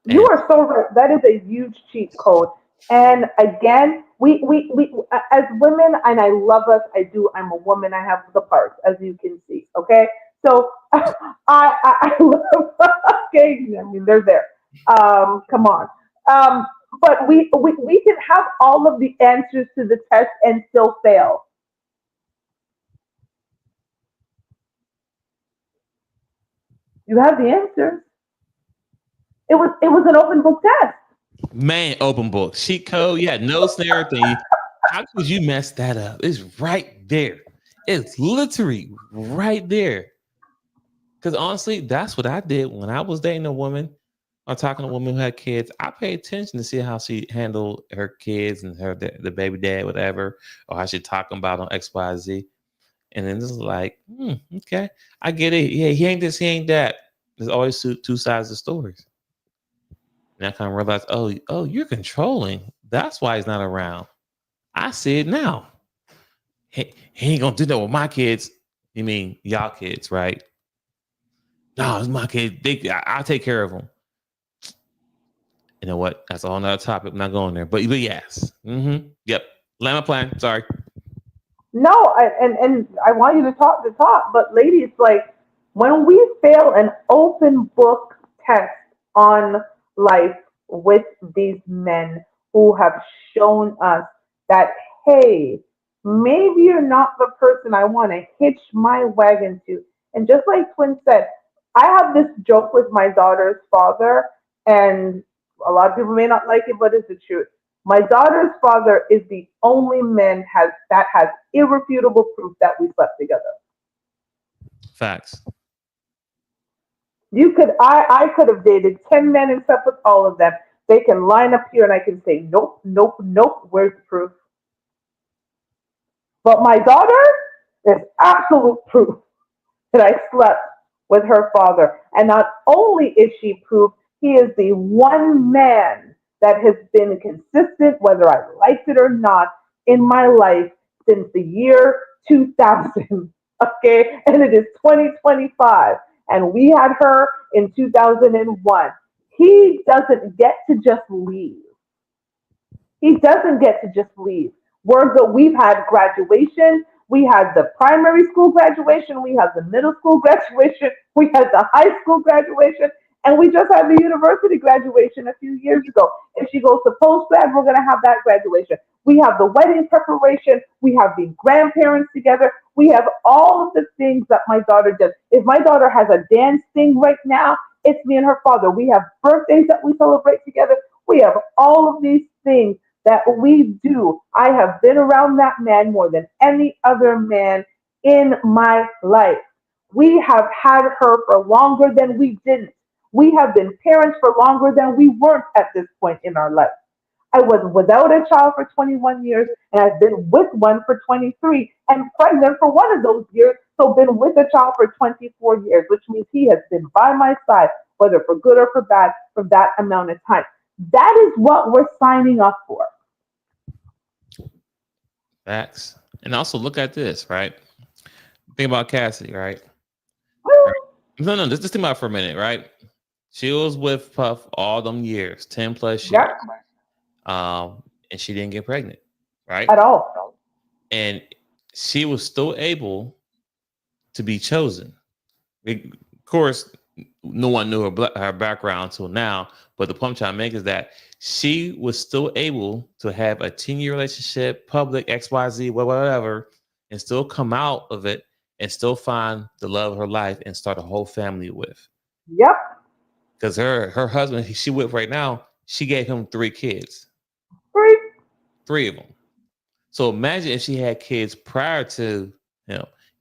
You are so right. That is a huge cheat code. And again, we as women, and I love us. I do. I'm a woman. I have the parts, as you can see. Okay, so I love. Okay, I mean they're there. Come on. But we can have all of the answers to the test and still fail. You have the answers. It was an open book test. Man, open book. Cheat code. Yeah, notes and everything. How could you mess that up? It's right there. It's literally right there. Because honestly, that's what I did when I was dating a woman. I'm talking to a woman who had kids. I pay attention to see how she handled her kids and the baby dad, whatever, or how she talking about on X, Y, Z. And then this is like, okay, I get it. Yeah, he ain't this, he ain't that. There's always two sides of stories. And I kind of realized, oh, you're controlling. That's why he's not around. I see it now. He ain't gonna do that with my kids. You mean y'all kids, right? No, it's my kid. I'll take care of them. You know what? That's a whole nother topic. I'm not going there. But yes. Yep. Land my plan. Sorry. No, and I want you to talk, but ladies, like when we fail an open book test on life with these men who have shown us that, hey, maybe you're not the person I want to hitch my wagon to. And just like Twin said, I have this joke with my daughter's father, and a lot of people may not like it, but it's the truth. My daughter's father is the only man that has irrefutable proof that we slept together. Facts. I could have dated 10 men and slept with all of them. They can line up here and I can say, nope, nope, nope, where's the proof? But my daughter, there's absolute proof that I slept with her father. And not only is she proof, he is the one man that has been consistent, whether I liked it or not, in my life since the year 2000. Okay, and it is 2025, and we had her in 2001. He doesn't get to just leave. He doesn't get to just leave. We've had graduation. We had the primary school graduation. We had the middle school graduation. We had the high school graduation. And we just had the university graduation a few years ago. If she goes to post-grad, we're going to have that graduation. We have the wedding preparation. We have the grandparents together. We have all of the things that my daughter does. If my daughter has a dance thing right now, it's me and her father. We have birthdays that we celebrate together. We have all of these things that we do. I have been around that man more than any other man in my life. We have had her for longer than we didn't. We have been parents for longer than we weren't at this point in our life. I was without a child for 21 years, and I've been with one for 23 and pregnant for one of those years, so been with a child for 24 years, which means he has been by my side, whether for good or for bad, for that amount of time. That is what we're signing up for. Facts. And also look at this, right? Think about Cassidy, right? No, just think about it for a minute, right? She was with Puff all them years, 10 plus years. And she didn't get pregnant, right? At all. And she was still able to be chosen. Of course, no one knew her background until now, but the point I'm trying to make is that she was still able to have a 10-year relationship, public, XYZ, whatever, and still come out of it and still find the love of her life and start a whole family with. Yep. Because her husband, she with right now, she gave him 3 kids. 3 of them. So imagine if she had kids prior to,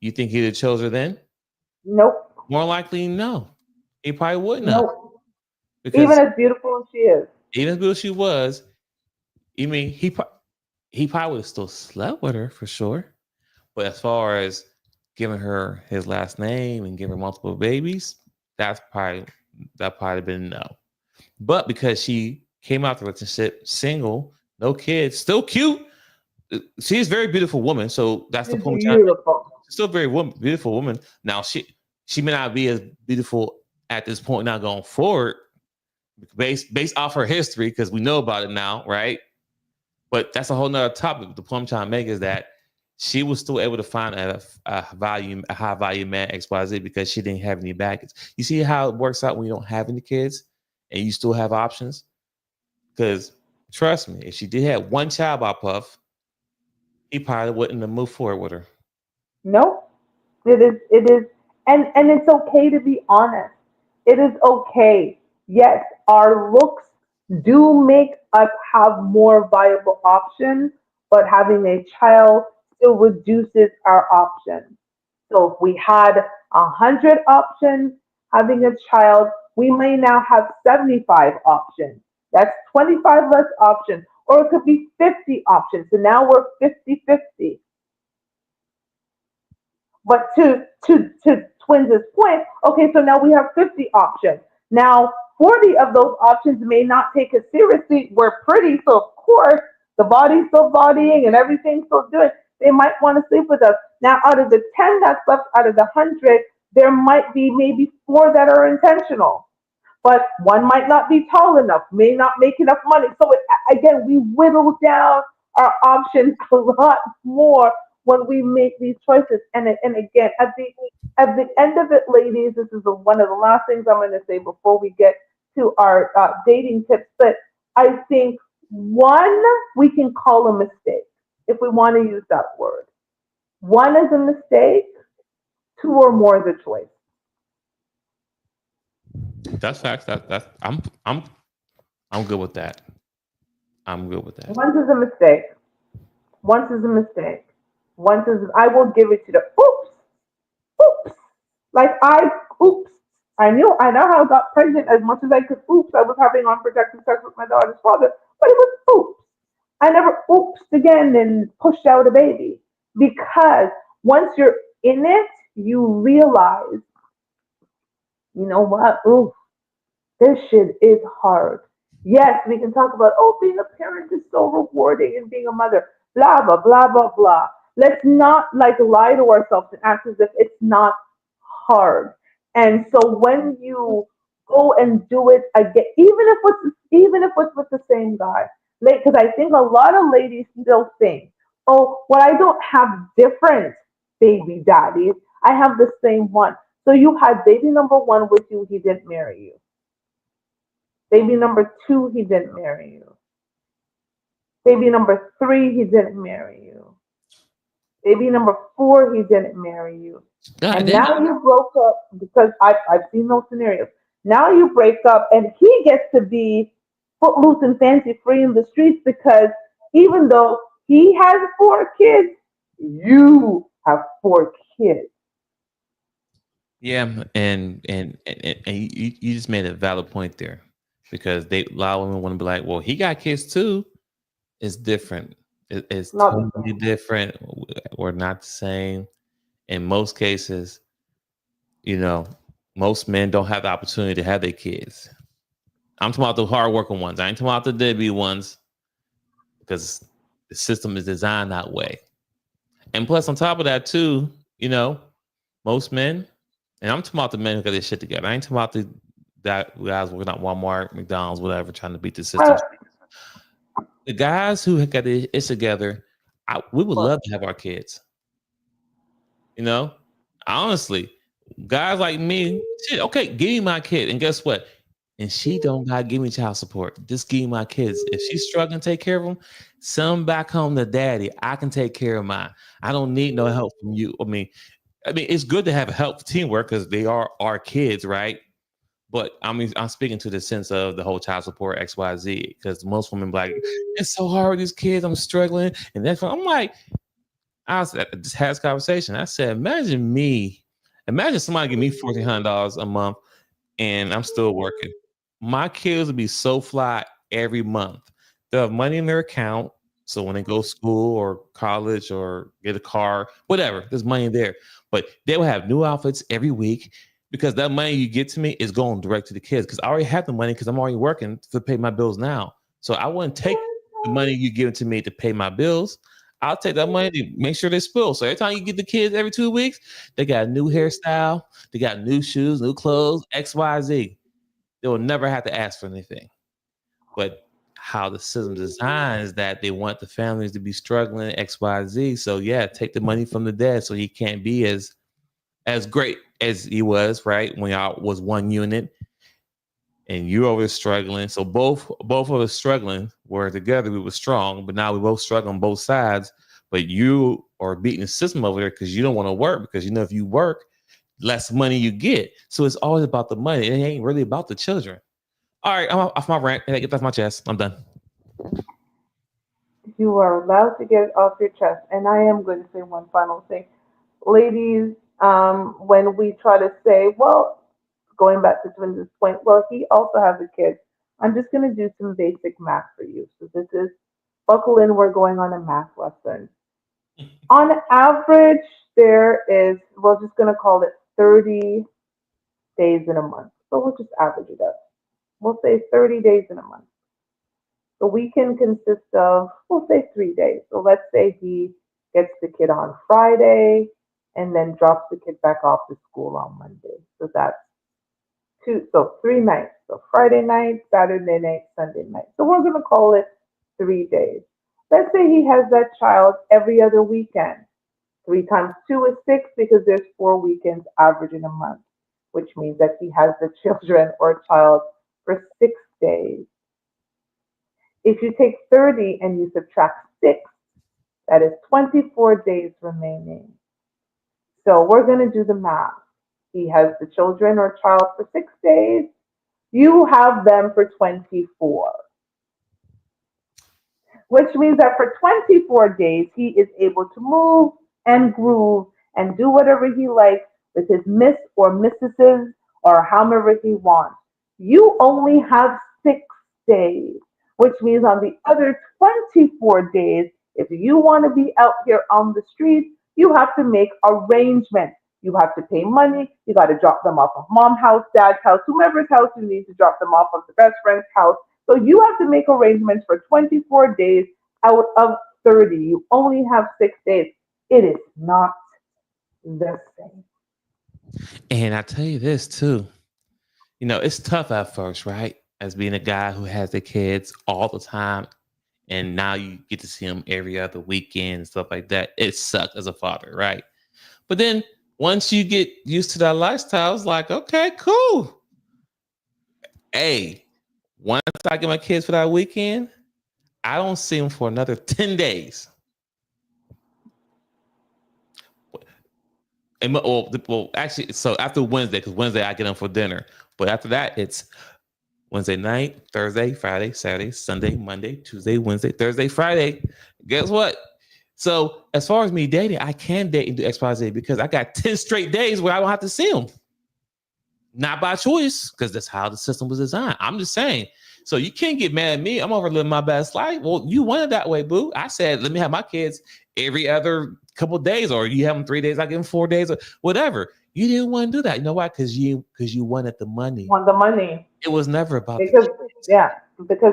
you think he'd have chose her then? Nope. More likely, no. He probably wouldn't have. Nope. Even as beautiful as she is. Even as beautiful as she was, you mean he probably would have still slept with her for sure. But as far as giving her his last name and giving her multiple babies, that probably been no. But because she came out the relationship single, no kids, still cute. She's a very beautiful woman. So that's the point. Beautiful. She's still a very beautiful woman. Now she may not be as beautiful at this point now going forward, based off her history, because we know about it now, right? But that's a whole nother topic. The point I'm trying to make is that she was still able to find a high value man, XYZ, because she didn't have any baggage. You see how it works out when you don't have any kids and you still have options? Because trust me, if she did have one child by Puff, he probably wouldn't have moved forward with her. No, it is, and it's okay to be honest. It is okay. Yes, our looks do make us have more viable options, but having a child still reduces our options. So if we had 100 options, having a child we may now have 75 options. That's 25 less options. Or it could be 50 options. So now we're 50-50. But to Twins' point, okay, so now we have 50 options. Now 40 of those options may not take us seriously. We're pretty, so of course the body's still bodying and everything's still good. They might want to sleep with us. Now out of the 10 that's left out of the 100, there might be maybe 4 that are intentional. But one might not be tall enough, may not make enough money. So again, we whittle down our options a lot more when we make these choices. And again, at the end of it, ladies, this is one of the last things I'm going to say before we get to our dating tips. But I think one we can call a mistake if we want to use that word. One is a mistake. Two or more is a choice. That's facts. I'm good with that. I'm good with that. Once is a mistake. Once is a mistake. Once is I will give it to the oops, oops. Like oops. I know how I got pregnant as much as I could. Oops, I was having unprotected sex with my daughter's father, but it was oops. I never oops again and pushed out a baby because once you're in it, you realize, you know what? Oof, this shit is hard. Yes, we can talk about, oh, being a parent is so rewarding and being a mother, blah, blah, blah, blah, blah. Let's not like lie to ourselves and act as if it's not hard. And so when you go and do it again, even if it's with the same guy, because I think a lot of ladies still think, oh, well, I don't have different baby daddies. I have the same one. So you had baby number one with you, he didn't marry you. Baby number two, he didn't marry you. Baby number three, he didn't marry you. Baby number four, he didn't marry you. God And damn. now you broke up because I've seen those scenarios. Now you break up and he gets to be footloose and fancy free in the streets because even though he has 4 kids, you have 4 kids. Yeah, and you just made a valid point there, because a lot of women want to be like, well, he got kids too. It's different. It's Not the totally same. different. We're not the same. In most cases, most men don't have the opportunity to have their kids. I'm talking about the hardworking ones. I ain't talking about the deadbeat ones, because the system is designed that way. And plus, on top of that, too, most men, and I'm talking about the men who got their shit together. I ain't talking about that guys working at Walmart, McDonald's, whatever, trying to beat the system. The guys who got their shit together, we would love to have our kids. Honestly, guys like me, shit, okay, give me my kid. And guess what? And she don't gotta give me child support. Just give me my kids. If she's struggling to take care of them, send them back home to daddy. I can take care of mine. I don't need no help from you. I mean, it's good to have help teamwork because they are our kids, right? But I mean, I'm speaking to the sense of the whole child support XYZ, because most women be like, it's so hard with these kids. I'm struggling, and that's why I'm like, just had this conversation. I said, imagine somebody give me $1,400 a month, and I'm still working. My kids would be so fly every month. They'll have money in their account. So when they go to school or college or get a car, whatever, there's money there. But they will have new outfits every week, because that money you get to me is going direct to the kids. Because I already have the money because I'm already working to pay my bills now. So I wouldn't take the money you give to me to pay my bills. I'll take that money to make sure they spill. So every time you get the kids every 2 weeks, they got a new hairstyle, they got new shoes, new clothes, XYZ. They will never have to ask for anything. But how the system designs that they want the families to be struggling, XYZ. So yeah, take the money from the dad so he can't be as great as he was, right? When y'all was one unit and you over struggling. So both of us struggling, where together we were strong, but now we both struggle on both sides. But you are beating the system over there because you don't want to work, because if you work, less money you get. So it's always about the money. It ain't really about the children. All right, I'm off my rant. I get off my chest. I'm done. You are allowed to get it off your chest. And I am going to say one final thing. Ladies, when we try to say, well, going back to Twins' point, well, he also has a kid. I'm just going to do some basic math for you. So this is, buckle in, we're going on a math lesson. On average, there is, we're just going to call it 30 days in a month. So we'll just average it up. We'll say 30 days in a month. The weekend consists of, we'll say 3 days. So let's say he gets the kid on Friday and then drops the kid back off to school on Monday. So that's 3 nights. So Friday night, Saturday night, Sunday night. So we're going to call it 3 days. Let's say he has that child every other weekend. 3 times 2 is 6 because there's 4 weekends averaging a month, which means that he has the children or child for 6 days. If you take 30 and you subtract 6, that is 24 days remaining. So we're going to do the math. He has the children or child for 6 days. You have them for 24. Which means that for 24 days, he is able to move and groove and do whatever he likes with his miss or missuses or however he wants. You only have 6 days, which means on the other 24 days, if you want to be out here on the streets, you have to make arrangements. You have to pay money. You got to drop them off of mom's house, dad's house, whomever's house you need to drop them off of the best friend's house. So you have to make arrangements for 24 days out of 30. You only have 6 days. It is not the same. And I tell you this too, it's tough at first, right? As being a guy who has the kids all the time, and now you get to see them every other weekend and stuff like that. It sucks as a father, right? But then once you get used to that lifestyle, it's like, okay, cool. Hey, once I get my kids for that weekend, I don't see them for another 10 days. And well, actually, so after Wednesday, because Wednesday I get them for dinner. But after that, it's Wednesday night, Thursday, Friday, Saturday, Sunday, Monday, Tuesday, Wednesday, Thursday, Friday. Guess what? So as far as me dating, I can date and do XYZ because I got 10 straight days where I don't have to see them. Not by choice, because that's how the system was designed. I'm just saying. So you can't get mad at me. I'm over living my best life. Well, you wanted that way, boo. I said, let me have my kids every other couple of days, or you have them 3 days, I give them 4 days, or whatever. You didn't want to do that. You know why? Because you wanted the money. Want the money. It was never about because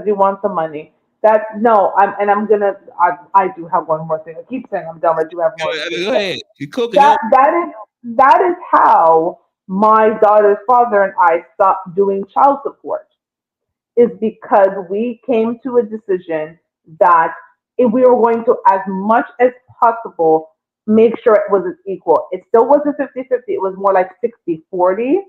you want the money. I do have one more thing. I keep saying I'm done, but I do have more. Go ahead. You cooking. That is how my daughter's father and I stopped doing child support. Is because we came to a decision that if we were going to, as much as possible, make sure it was equal. It still wasn't 50-50. It was more like 60-40,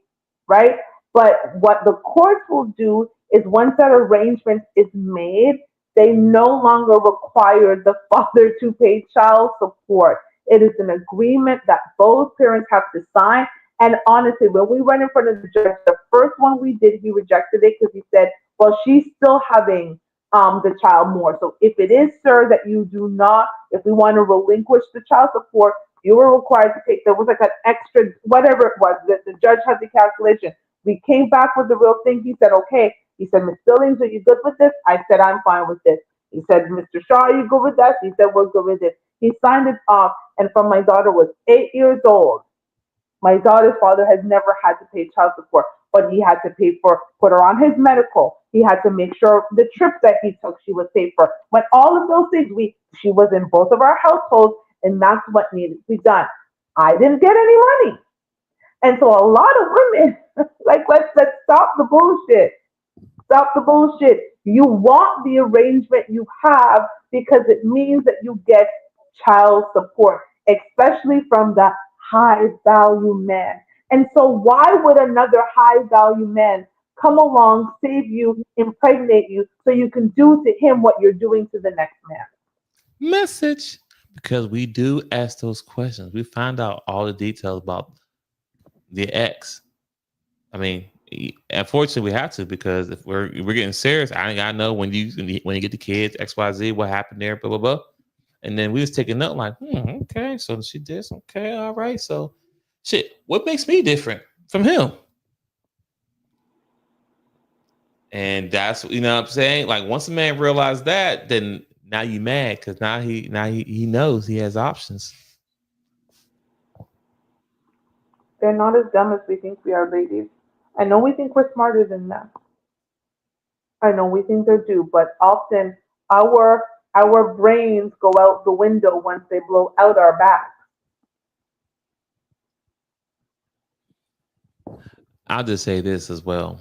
right? But what the courts will do is once that arrangement is made, they no longer require the father to pay child support. It is an agreement that both parents have to sign. And honestly, when we went in front of the judge, the first one we did, he rejected it because he said, well, she's still having the child more. So if it is, sir, that you do not, if we want to relinquish the child support, you were required to take, there was like an extra, whatever it was, the judge had the calculation. We came back with the real thing. He said, okay. He said, Ms. Billings, are you good with this? I said, I'm fine with this. He said, Mr. Shaw, are you good with that? He said, we're good with it. He signed it off. And from my daughter was 8 years old, my daughter's father has never had to pay child support, but he had to put her on his medical. He had to make sure the trips that he took, she was paid for. But all of those things, she was in both of our households, and that's what needed to be done. I didn't get any money. And so a lot of women, like, let's stop the bullshit. Stop the bullshit. You want the arrangement you have because it means that you get child support, especially from the high value man. And so why would another high value man come along, save you, impregnate you, so you can do to him what you're doing to the next man? Message. Because we do ask those questions. We find out all the details about the ex. I mean, unfortunately, we have to, because if we're getting serious, I gotta know when you get the kids, XYZ, what happened there, blah blah blah. And then we was taking note like, okay, so she did, okay, all right. So shit, what makes me different from him? And that's, you know what I'm saying? Like once a man realized that, then now you mad because now he knows he has options. They're not as dumb as we think we are, ladies. I know we think we're smarter than them. I know we think they do, but often our brains go out the window once they blow out our back. I'll just say this as well.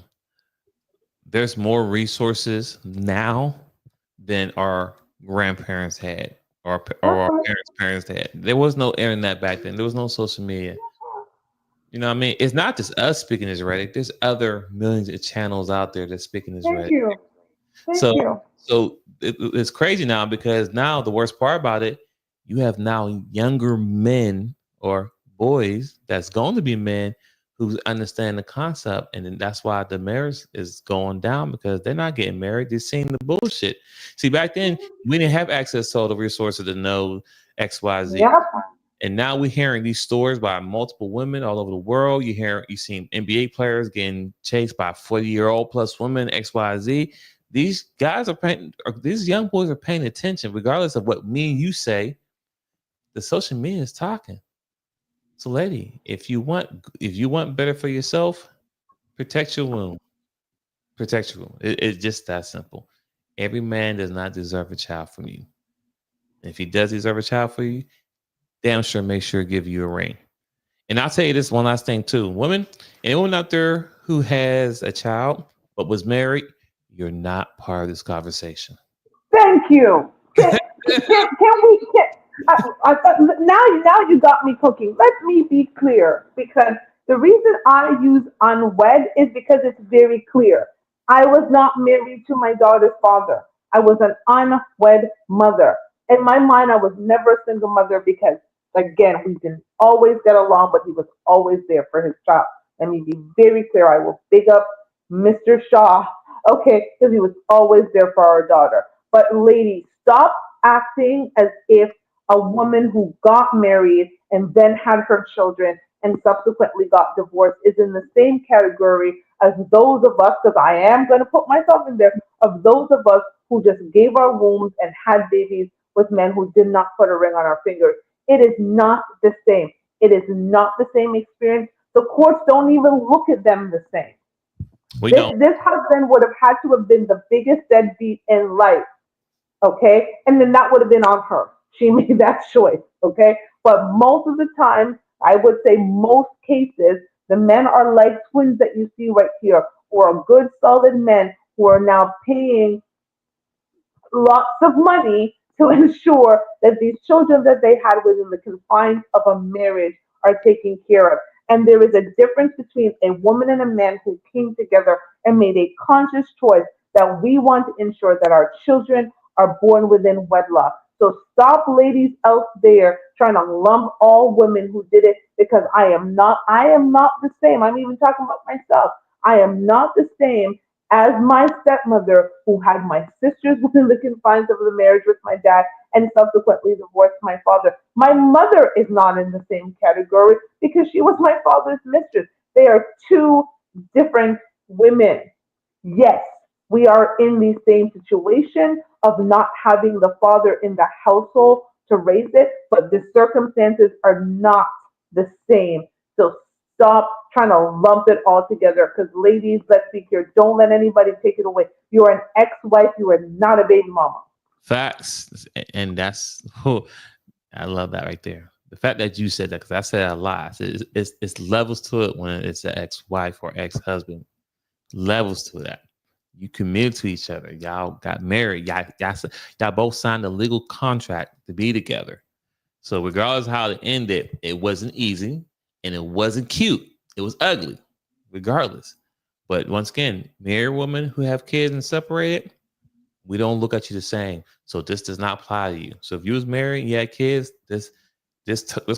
There's more resources now than our grandparents had or our Okay. parents had. There was no internet back then. There was no social media. You know what I mean? It's not just us speaking Israeli. There's other millions of channels out there that's speaking Thank Israeli. you. Thank So, you. it's crazy now because now the worst part about it, you have now younger men or boys that's going to be men who understand the concept, and then that's why the marriage is going down because they're not getting married. They're seeing the bullshit. See, back then we didn't have access to all the resources to know X, Y, Z. Yeah. And now we're hearing these stories by multiple women all over the world. You seen NBA players getting chased by 40-year-old plus women, XYZ. These guys are paying, or these young boys are paying attention, regardless of what me and you say. The social media is talking. So, lady, if you want better for yourself, protect your womb. Protect your womb. It's just that simple. Every man does not deserve a child from you. If he does deserve a child for you, damn sure make sure to give you a ring. And I'll tell you this one last thing too. Women, anyone out there who has a child but was married, you're not part of this conversation. Thank you. Can we? Now you got me cooking. Let me be clear because the reason I use unwed is because it's very clear. I was not married to my daughter's father. I was an unwed mother. In my mind, I was never a single mother because, again, we didn't always get along, but he was always there for his child. Let me be very clear. I will big up Mr. Shaw, okay, because he was always there for our daughter. But ladies, stop acting as if a woman who got married and then had her children and subsequently got divorced is in the same category as those of us, because I am going to put myself in there, of those of us who just gave our wombs and had babies with men who did not put a ring on our fingers. It is not the same. It is not the same experience. The courts don't even look at them the same. We This don't. this husband would have had to have been the biggest deadbeat in life, okay? And then that would have been on her. She made that choice, okay? But most of the time, I would say most cases, the men are like twins that you see right here, or good solid men who are now paying lots of money to ensure that these children that they had within the confines of a marriage are taken care of. And there is a difference between a woman and a man who came together and made a conscious choice that we want to ensure that our children are born within wedlock. So stop, ladies out there, trying to lump all women who did it because I am not the same. I'm even talking about myself. I am not the same as my stepmother, who had my sisters within the confines of the marriage with my dad and subsequently divorced my father. My mother is not in the same category because she was my father's mistress. They are two different women. Yes, we are in the same situation of not having the father in the household to raise it, but the circumstances are not the same. So stop trying to lump it all together because, ladies, let's be clear. Don't let anybody take it away. You are an ex wife, you are not a baby mama. Facts. And that's, oh, I love that right there. The fact that you said that, because I said a lot. It's levels to it when it's an ex-wife or ex-husband. Levels to that. You committed to each other. Y'all got married. Y'all both signed a legal contract to be together. So regardless of how it ended, it wasn't easy and it wasn't cute. It was ugly, regardless. But once again, married women who have kids and separated, we don't look at you the same. So this does not apply to you. So if you was married and you had kids, this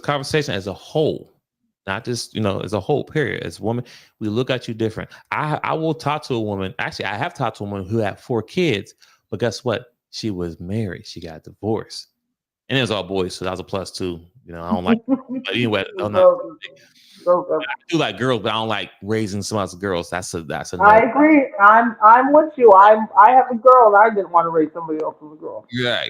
conversation as a whole, not just, as a whole period, as a woman, we look at you different. I will talk to a woman. Actually, I have talked to a woman who had 4 kids, but guess what? She was married. She got divorced. And it was all boys, so that was a plus too. I don't like, but anyway, I'm not. do like girls, but I don't like raising someone else's girls. That's a I no. agree. I'm with you. I have a girl and I didn't want to raise somebody else's girl.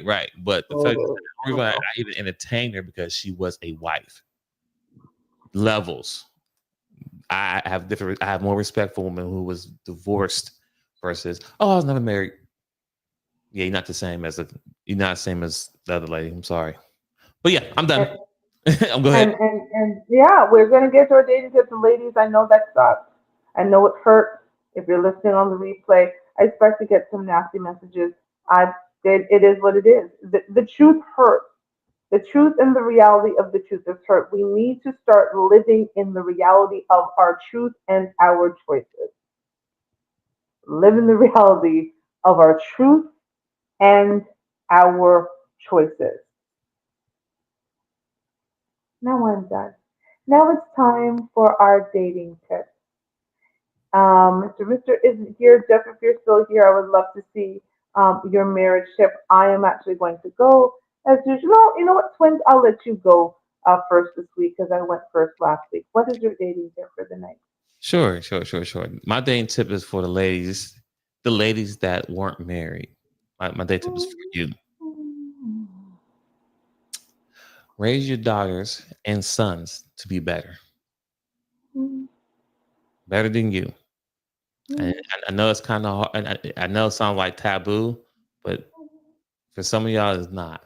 Right. But the fact So, the reason why I even entertained her because she was a wife. Levels. I have more respect for a woman who was divorced versus I was never married. Yeah, you're not the same as the other lady. I'm sorry. But yeah, I'm done. I'm go ahead. and yeah, we're gonna get to our dating tips, and ladies, I know that sucks. I know it hurts. If you're listening on the replay, I expect to get some nasty messages. I it is what it is. The truth hurts. The truth and the reality of the truth is hurt. We need to start living in the reality of our truth and our choices. Live in the reality of our truth and our choices. Now I'm done. Now it's time for our dating tips. Mr. isn't here. Jeff, if you're still here, I would love to see your marriage tip. I am actually going to go as usual. You know what, twins? I'll let you go first this week because I went first last week. What is your dating tip for the night? Sure. My dating tip is for the ladies that weren't married. My dating tip is for you. Raise your daughters and sons to be better than you. And I know it's kind of hard, and I know it sounds like taboo, but for some of y'all, it's not.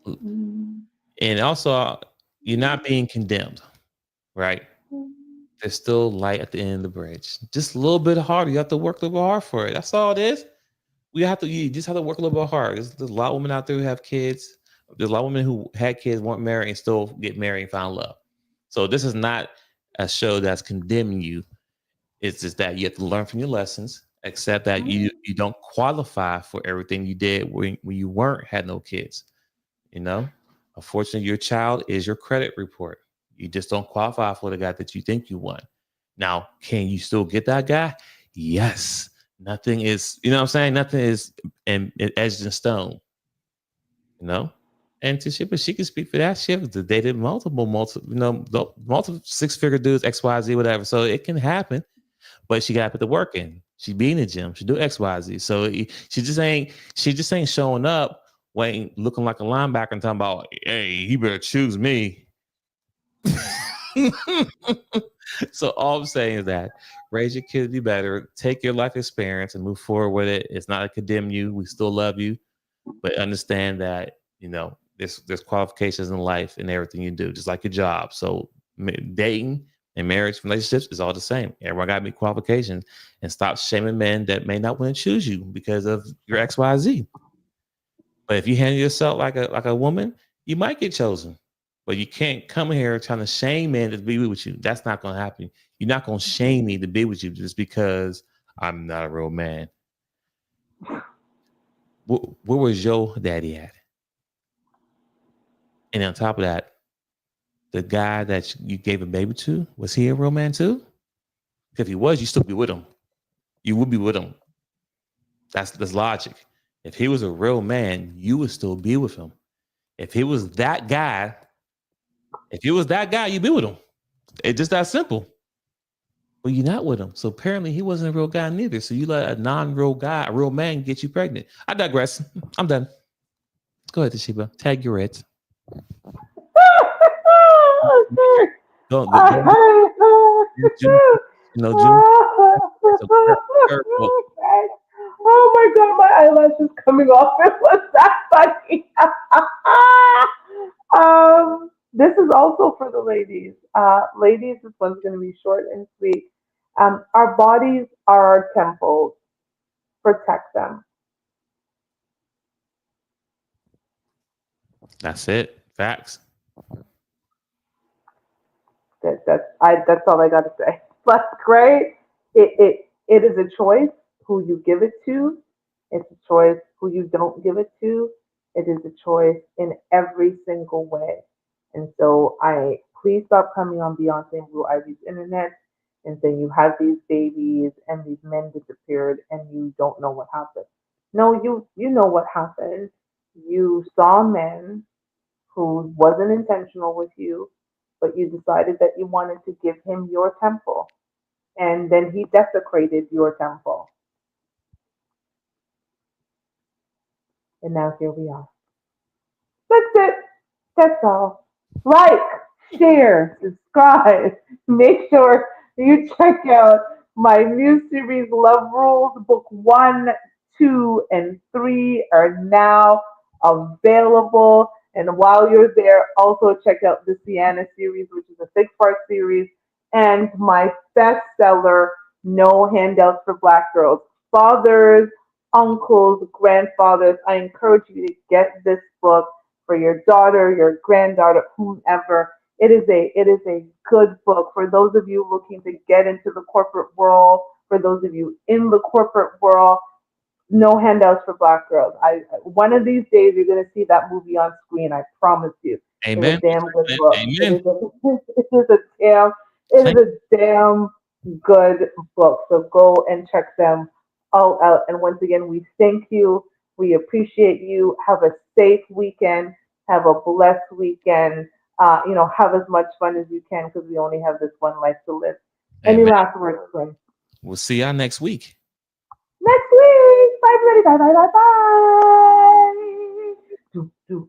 And also, you're not being condemned, right? There's still light at the end of the bridge. Just a little bit harder. You have to work a little hard for it. That's all it is. You just have to work a little bit hard. There's a lot of women out there who have kids. There's a lot of women who had kids, weren't married, and still get married and found love. So this is not a show that's condemning you. It's just that you have to learn from your lessons, accept that you don't qualify for everything you did when you had no kids. You know, unfortunately, your child is your credit report. You just don't qualify for the guy that you think you want. Now, can you still get that guy? Yes. Nothing is, you know what I'm saying? Nothing is etched in stone, you know? And but she can speak for that. She has dated multiple, multiple six-figure dudes, XYZ, whatever. So it can happen, but she got to put the work in. She be in the gym. She do XYZ. So she just ain't showing up, looking like a linebacker and talking about, hey, you better choose me. So all I'm saying is that raise your kids to be better, take your life experience and move forward with it. It's not to condemn you. We still love you, but understand that, there's qualifications in life and everything you do, just like your job. So dating and marriage relationships is all the same. Everyone got to meet qualifications and stop shaming men that may not want to choose you because of your XYZ. But if you handle yourself like a woman, you might get chosen. But you can't come here trying to shame men to be with you. That's not going to happen. You're not going to shame me to be with you just because I'm not a real man. Where was your daddy at? And on top of that, the guy that you gave a baby to, was he a real man too? If he was, you still be with him. You would be with him. That's logic. If he was a real man, you would still be with him. If he was that guy, you'd be with him. It's just that simple. But you're not with him. So apparently he wasn't a real guy neither. So you let a non-real guy, a real man, get you pregnant. I digress. I'm done. Go ahead, Toshiba. Tag your reds. Don't June. Oh my god, my eyelash is coming off. It was that funny. This is also for the ladies. Ladies, this one's going to be short and sweet. Our bodies are our temples. Protect them. That's it. Facts. That's all I got to say. But great. It is a choice who you give it to. It's a choice who you don't give it to. It is a choice in every single way. And so please stop coming on Beyonce and Blue Ivy's internet and saying you have these babies and these men disappeared and you don't know what happened. No, you know what happened. You saw men who wasn't intentional with you, but you decided that you wanted to give him your temple. And then he desecrated your temple. And now here we are. That's it. That's all. Like, share, subscribe. Make sure you check out my new series, Love Rules. Book 1, 2, and 3 are now available. And while you're there, also check out the Sienna series, which is a 6-part series, and my bestseller, No Handouts for Black Girls. Fathers, uncles, grandfathers, I encourage you to get this book for your daughter, your granddaughter, whomever. It is a good book for those of you looking to get into the corporate world, for those of you in the corporate world. No handouts for Black girls. One of these days you're gonna see that movie on screen. I promise you. Amen. It's a damn good book. Amen. It is a damn good book. So go and check them all out. And once again, we thank you. We appreciate you. Have a safe weekend. Have a blessed weekend. Have as much fun as you can because we only have this one life to live. Any Amen. last words, Quinn? We'll see y'all next week. Next week. Bye, everybody. Bye, bye, bye, bye.